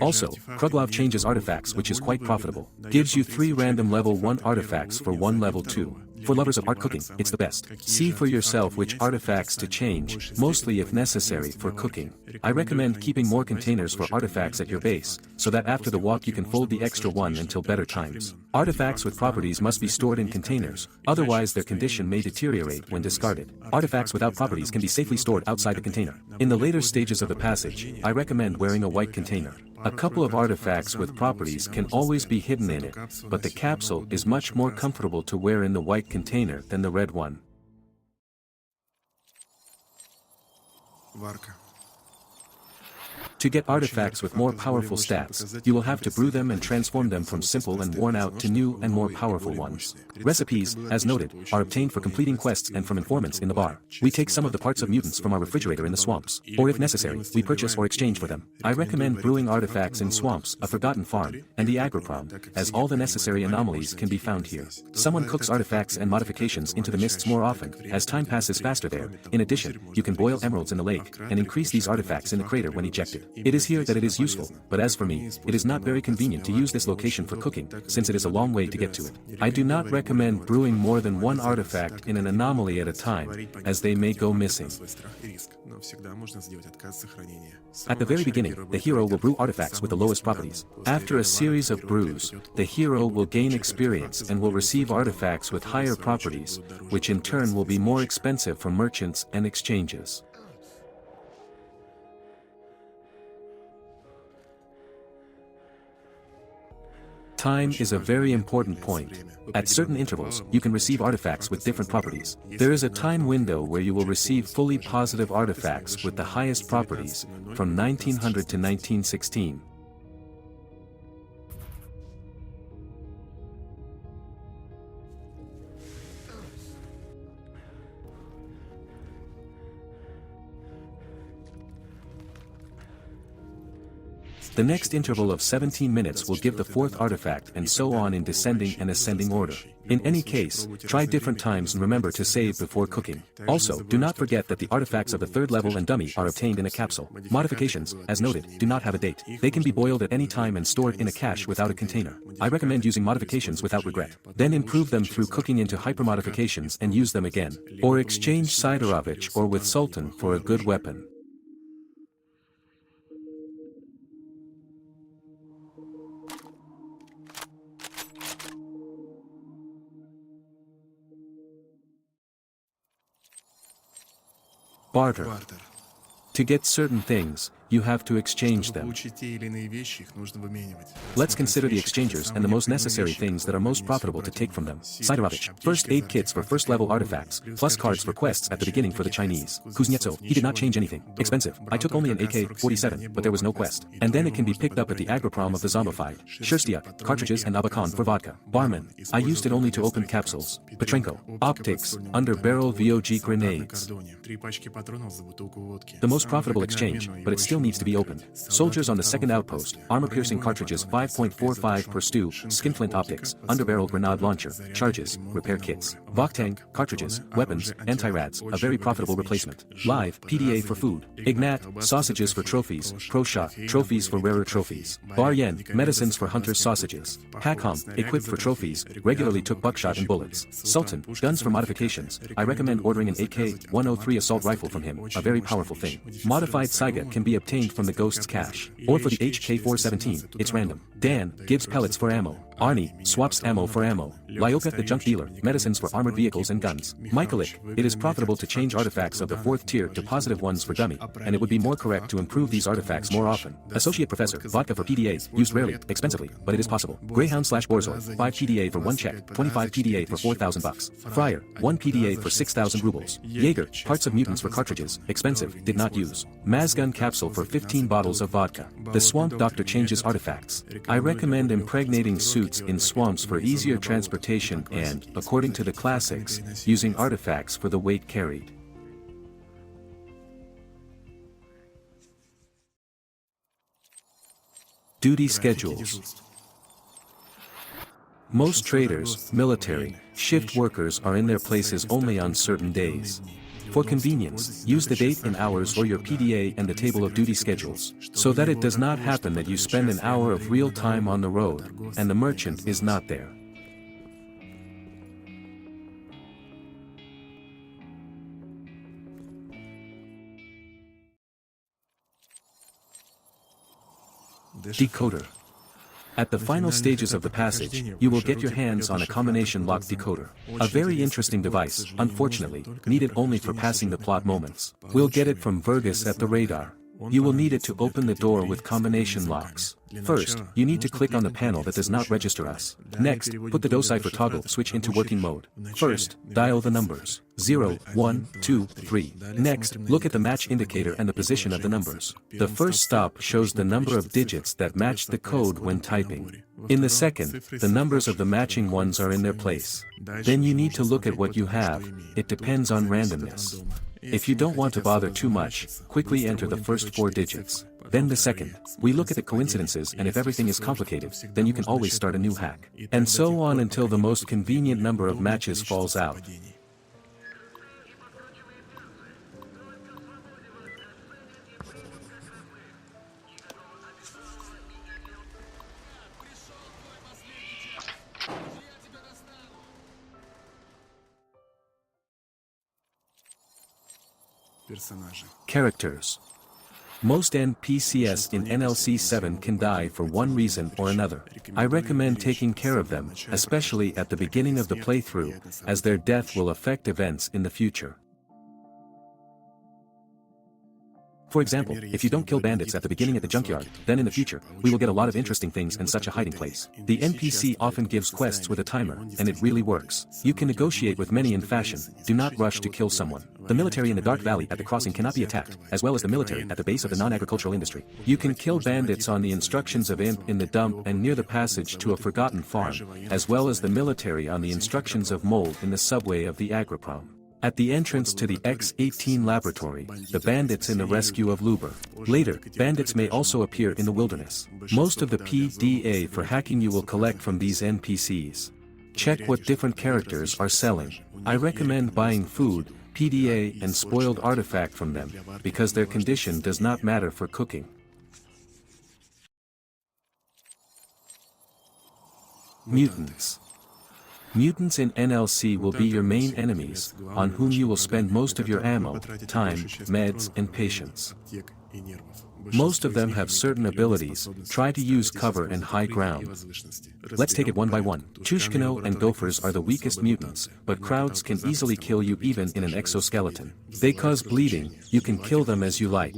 Also, Kruglov changes artifacts, which is quite profitable. Gives you 3 random level 1 artifacts for 1 level 2. For lovers of art cooking, it's the best. See for yourself which artifacts to change, mostly if necessary for cooking. I recommend keeping more containers for artifacts at your base, so that after the walk you can fold the extra one until better times. Artifacts with properties must be stored in containers, otherwise their condition may deteriorate when discarded. Artifacts without properties can be safely stored outside the container. In the later stages of the passage, I recommend wearing a white container. A couple of artifacts with properties can always be hidden in it, but the capsule is much more comfortable to wear in the white container than the red one. To get artifacts with more powerful stats, you will have to brew them and transform them from simple and worn out to new and more powerful ones. Recipes, as noted, are obtained for completing quests and from informants in the bar. We take some of the parts of mutants from our refrigerator in the swamps, or if necessary, we purchase or exchange for them. I recommend brewing artifacts in swamps, a forgotten farm, and the agroprom, as all the necessary anomalies can be found here. Someone cooks artifacts and modifications into the mists more often, as time passes faster there. In addition, you can boil emeralds in the lake, and increase these artifacts in the crater when ejected. It is here that it is useful, but as for me, it is not very convenient to use this location for cooking, since it is a long way to get to it. I do not recommend brewing more than 1 artifact in an anomaly at a time, as they may go missing. At the very beginning, the hero will brew artifacts with the lowest properties. After a series of brews, the hero will gain experience and will receive artifacts with higher properties, which in turn will be more expensive for merchants and exchanges. Time is a very important point. At certain intervals, you can receive artifacts with different properties. There is a time window where you will receive fully positive artifacts with the highest properties, from 1900 to 1916. The next interval of 17 minutes will give the fourth artifact and so on in descending and ascending order. In any case, try different times and remember to save before cooking. Also, do not forget that the artifacts of the third level and dummy are obtained in a capsule. Modifications, as noted, do not have a date. They can be boiled at any time and stored in a cache without a container. I recommend using modifications without regret. Then improve them through cooking into hypermodifications and use them again. Or exchange Siderovich or with Sultan for a good weapon. Barter. To get certain things, you have to exchange them. Let's consider the exchangers and the most necessary things that are most profitable to take from them. Siderovich, first aid kits for first level artifacts, plus cards for quests at the beginning for the Chinese. Kuznetsov, he did not change anything. Expensive. I took only an AK-47, but there was no quest. And then it can be picked up at the Agroprom of the Zombified. S.T.A.L.K.E.R, cartridges and Abakan for vodka. Barman, I used it only to open capsules. Petrenko, optics, under barrel VOG grenades. The most profitable exchange, but it still needs to be opened. Soldiers on the second outpost, armor-piercing cartridges 5.45 per stew, skinflint optics, underbarrel grenade launcher, charges, repair kits. Vok-tank, cartridges, weapons, anti-rads, a very profitable replacement. Live, PDA for food. Ignat, sausages for trophies, Pro-shot, trophies for rarer trophies. Bar Yen, medicines for hunters' sausages. Hakom, equipped for trophies, regularly took buckshot and bullets. Sultan, guns for modifications. I recommend ordering an AK-103 assault rifle from him, a very powerful thing. Modified Saiga can be obtained from the Ghost's cache, or for the HK-417, it's random. Dan, gives pellets for ammo. Arnie, swaps ammo for ammo. Lyoka the junk dealer, medicines for armored vehicles and guns. Michaelik, it is profitable to change artifacts of the fourth tier to positive ones for dummy, and it would be more correct to improve these artifacts more often. Associate Professor, vodka for PDA, used rarely, expensively, but it is possible. Greyhound/Borzoi, 5 PDA for 1 check, 25 PDA for 4,000 bucks. Friar, 1 PDA for 6,000 rubles. Jaeger, parts of mutants for cartridges, expensive, did not use. Mazgun capsule for 15 bottles of vodka. The Swamp Doctor changes artifacts. I recommend impregnating suits in swamps for easier transportation and, according to the classics, using artifacts for the weight carried. Duty schedules. Most traders, military, shift workers are in their places only on certain days. For convenience, use the date in hours or your PDA and the table of duty schedules, so that it does not happen that you spend an hour of real time on the road, and the merchant is not there. Decoder. At the final stages of the passage, you will get your hands on a combination lock decoder. A very interesting device, unfortunately, needed only for passing the plot moments. We'll get it from Vergus at the radar. You will need it to open the door with combination locks. First, you need to click on the panel that does not register us. Next, put the decipher toggle switch into working mode. First, dial the numbers 0, 1, 2, 3. Next, look at the match indicator and the position of the numbers. The first stop shows the number of digits that match the code when typing. In the second, the numbers of the matching ones are in their place. Then you need to look at what you have. It depends on randomness. If you don't want to bother too much, quickly enter the first 4 digits. Then the second. We look at the coincidences, and if everything is complicated, then you can always start a new hack. And so on until the most convenient number of matches falls out. Characters. Most NPCs in NLC 7 can die for one reason or another. I recommend taking care of them, especially at the beginning of the playthrough, as their death will affect events in the future. For example, if you don't kill bandits at the beginning at the junkyard, then in the future, we will get a lot of interesting things in such a hiding place. The NPC often gives quests with a timer, and it really works. You can negotiate with many in fashion, do not rush to kill someone. The military in the Dark Valley at the crossing cannot be attacked, as well as the military at the base of the non-agricultural industry. You can kill bandits on the instructions of Imp in the dump and near the passage to a forgotten farm, as well as the military on the instructions of Mold in the subway of the Agriprom. At the entrance to the X-18 laboratory, the bandits in the rescue of Luber. Later, bandits may also appear in the wilderness. Most of the PDA for hacking you will collect from these NPCs. Check what different characters are selling. I recommend buying food, PDA and spoiled artifact from them, because their condition does not matter for cooking. Mutants. Mutants in NLC will be your main enemies, on whom you will spend most of your ammo, time, meds and patience. Most of them have certain abilities, try to use cover and high ground. Let's take it one by one. Chushkino and Gophers are the weakest mutants, but crowds can easily kill you even in an exoskeleton. They cause bleeding, you can kill them as you like.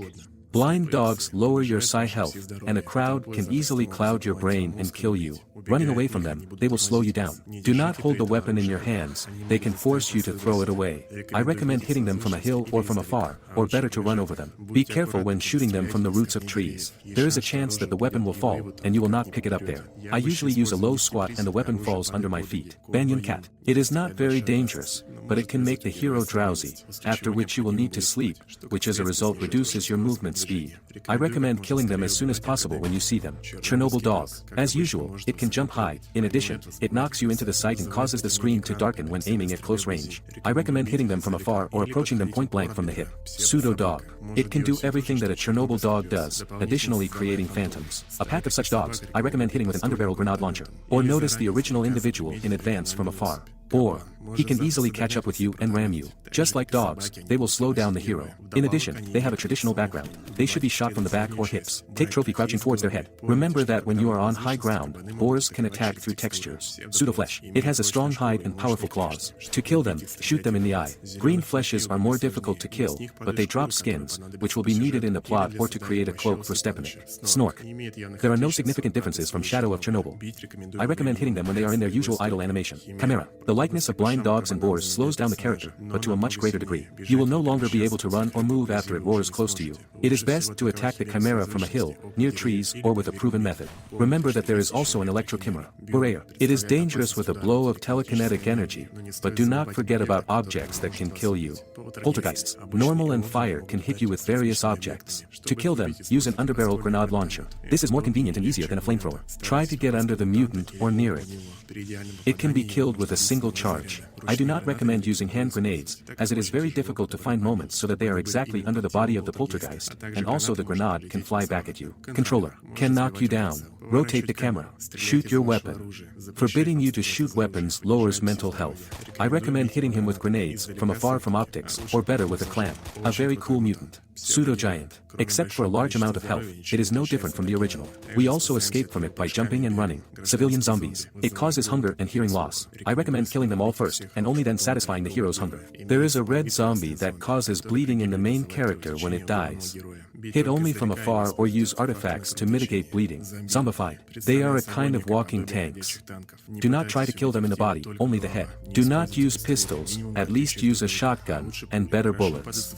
Blind dogs lower your psi health, and a crowd can easily cloud your brain and kill you. Running away from them, they will slow you down. Do not hold the weapon in your hands, they can force you to throw it away. I recommend hitting them from a hill or from afar, or better to run over them. Be careful when shooting them from the roots of trees. There is a chance that the weapon will fall, and you will not pick it up there. I usually use a low squat and the weapon falls under my feet. Banyan cat. It is not very dangerous, but it can make the hero drowsy, after which you will need to sleep, which as a result reduces your movement speed. I recommend killing them as soon as possible when you see them. Chernobyl dog. As usual, it can jump high. In addition, it knocks you into the sight and causes the screen to darken when aiming at close range. I recommend hitting them from afar or approaching them point blank from the hip. Pseudo dog. It can do everything that a Chernobyl dog does, additionally creating phantoms. A pack of such dogs, I recommend hitting with an underbarrel grenade launcher. Or notice the original individual in advance from afar. Or, he can easily catch up with you and ram you. Just like dogs, they will slow down the hero. In addition, they have a traditional background. They should be shot from the back or hips. Take trophy crouching towards their head. Remember that when you are on high ground, boars can attack through textures. Pseudo-flesh. It has a strong hide and powerful claws. To kill them, shoot them in the eye. Green fleshes are more difficult to kill, but they drop skins, which will be needed in the plot or to create a cloak for Stepanek. Snork. There are no significant differences from Shadow of Chernobyl. I recommend hitting them when they are in their usual idle animation. Chimera. The likeness of blind dogs and boars slows down the character, but to a much greater degree. You will no longer be able to run or move after it roars close to you. It is best to attack the chimera from a hill, near trees, or with a proven method. Remember that there is also an electro-chimera. Borea. It is dangerous with a blow of telekinetic energy, but do not forget about objects that can kill you. Poltergeists. Normal and fire can hit you with various objects. To kill them, use an underbarrel grenade launcher. This is more convenient and easier than a flamethrower. Try to get under the mutant or near it. It can be killed with a single charge. I do not recommend using hand grenades, as it is very difficult to find moments so that they are exactly under the body of the poltergeist, and also the grenade can fly back at you. Controller. Can knock you down. Rotate the camera. Shoot your weapon. Forbidding you to shoot weapons lowers mental health. I recommend hitting him with grenades, from afar from optics, or better with a clamp. A very cool mutant. Pseudo-giant. Except for a large amount of health, it is no different from the original. We also escape from it by jumping and running. Civilian zombies. It causes hunger and hearing loss. I recommend killing them all first, and only then satisfying the hero's hunger. There is a red zombie that causes bleeding in the main character when it dies. Hit only from afar or use artifacts to mitigate bleeding. Zombified. They are a kind of walking tanks. Do not try to kill them in the body, only the head. Do not use pistols, at least use a shotgun, and better bullets.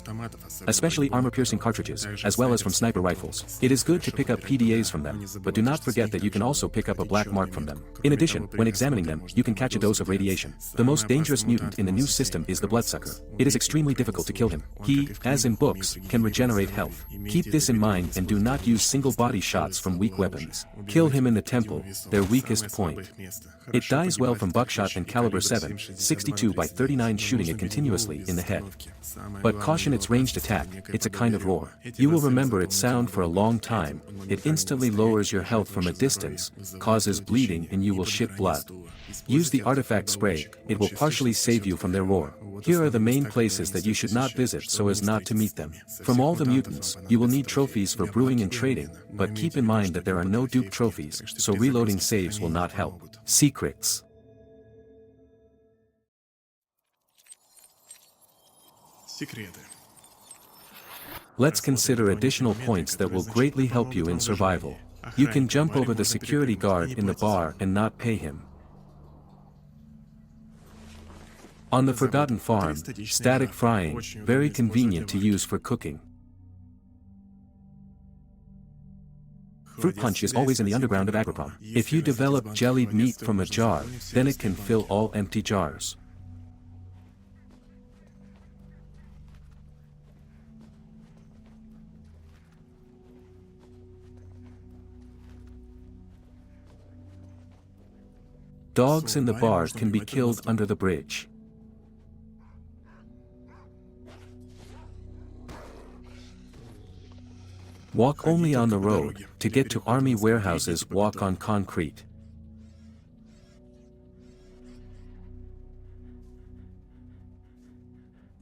Especially armor-piercing cartridges, as well as from sniper rifles. It is good to pick up PDAs from them, but do not forget that you can also pick up a black mark from them. In addition, when examining them, you can catch a dose of radiation. The most dangerous mutant in the new system is the Bloodsucker. It is extremely difficult to kill him. He, as in books, can regenerate health. Keep this in mind and do not use single body shots from weak weapons. Kill him in the temple, their weakest point. It dies well from buckshot and caliber 7, 62 by 39 shooting it continuously in the head. But caution its ranged attack, it's a kind of roar. You will remember its sound for a long time, it instantly lowers your health from a distance, causes bleeding and you will shit blood. Use the artifact spray, it will partially save you from their roar. Here are the main places that you should not visit so as not to meet them. From all the mutants, you will need trophies for brewing and trading, but keep in mind that there are no dupe trophies, so reloading saves will not help. Secrets. Секреты. Let's consider additional points that will greatly help you in survival. You can jump over the security guard in the bar and not pay him. On the Forgotten Farm, static frying, very convenient to use for cooking. Fruit punch is always in the underground of Agroprom. If you develop jellied meat from a jar, then it can fill all empty jars. Dogs in the bar can be killed under the bridge. Walk only on the road. To get to army warehouses, walk on concrete.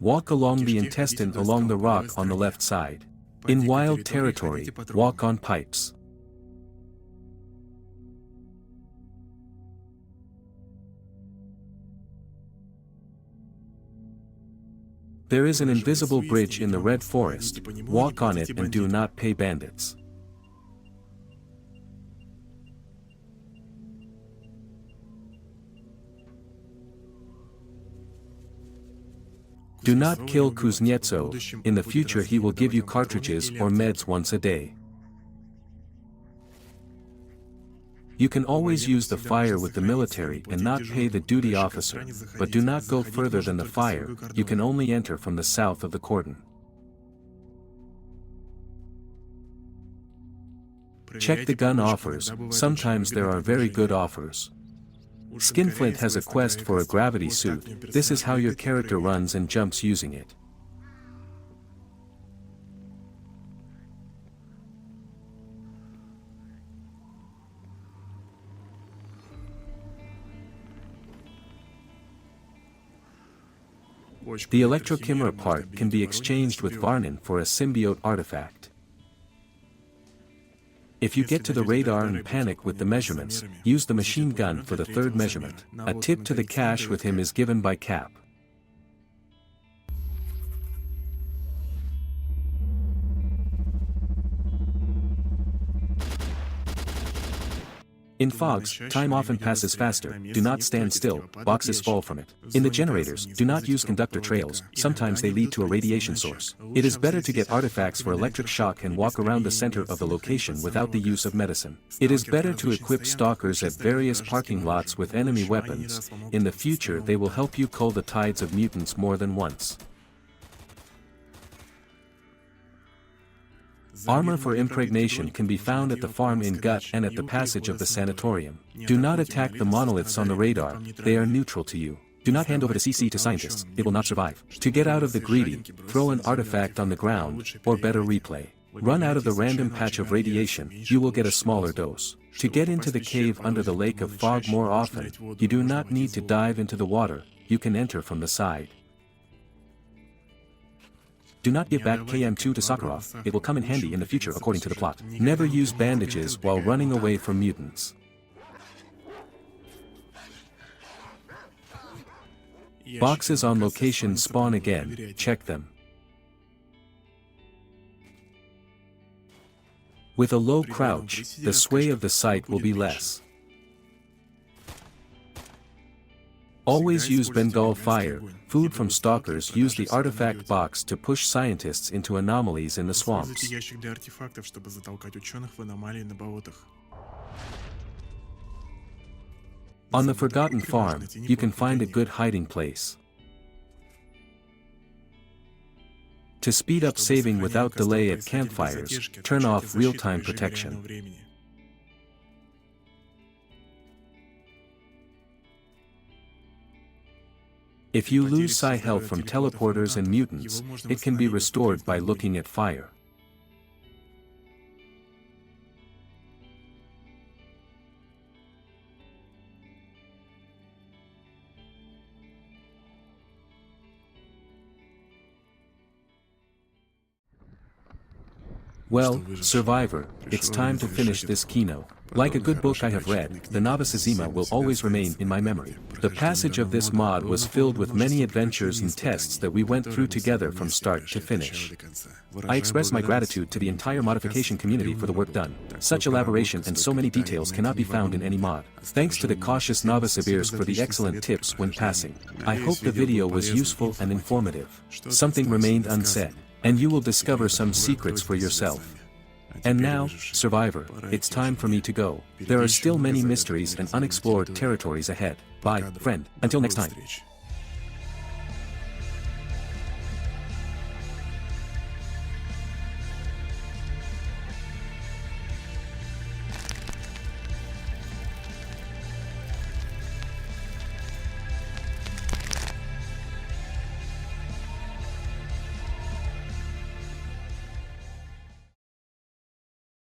Walk along the intestine along the rock on the left side. In wild territory, walk on pipes. There is an invisible bridge in the Red Forest. Walk on it and do not pay bandits. Do not kill Kuznetsov. In the future he will give you cartridges or meds once a day. You can always use the fire with the military and not pay the duty officer, but do not go further than the fire. You can only enter from the south of the cordon. Check the gun offers. Sometimes there are very good offers. Skinflint has a quest for a gravity suit. This is how your character runs and jumps using it. The Electro-Kimera part can be exchanged with Varnin for a symbiote artifact. If you get to the radar and panic with the measurements, use the machine gun for the third measurement. A tip to the cache with him is given by Cap. In fogs, time often passes faster. Do not stand still, boxes fall from it. In the generators, do not use conductor trails, sometimes they lead to a radiation source. It is better to get artifacts for electric shock and walk around the center of the location without the use of medicine. It is better to equip stalkers at various parking lots with enemy weapons. In the future they will help you cull the tides of mutants more than once. Armor for impregnation can be found at the farm in Gut and at the passage of the sanatorium. Do not attack the monoliths on the radar, they are neutral to you. Do not hand over the CC to scientists, it will not survive. To get out of the greedy, throw an artifact on the ground, or better replay. Run out of the random patch of radiation, you will get a smaller dose. To get into the cave under the lake of fog more often, you do not need to dive into the water, you can enter from the side. Do not give back KM2 to Sakharov, it will come in handy in the future according to the plot. Never use bandages while running away from mutants. Boxes on location spawn again, check them. With a low crouch, the sway of the site will be less. Always use Bengal fire. Food from stalkers. Use the artifact box to push scientists into anomalies in the swamps. On the Forgotten Farm, you can find a good hiding place. To speed up saving without delay at campfires, turn off real-time protection. If you lose psi health from teleporters and mutants, it can be restored by looking at fire. Well, Survivor, it's time to finish this keynote. Like a good book I have read, the Novice Zima will always remain in my memory. The passage of this mod was filled with many adventures and tests that we went through together from start to finish. I express my gratitude to the entire modification community for the work done. Such elaboration and so many details cannot be found in any mod. Thanks to the cautious novice abirs for the excellent tips when passing. I hope the video was useful and informative. Something remained unsaid, and you will discover some secrets for yourself. And now, Survivor, it's time for me to go. There are still many mysteries and unexplored territories ahead. Bye, friend. Until next time.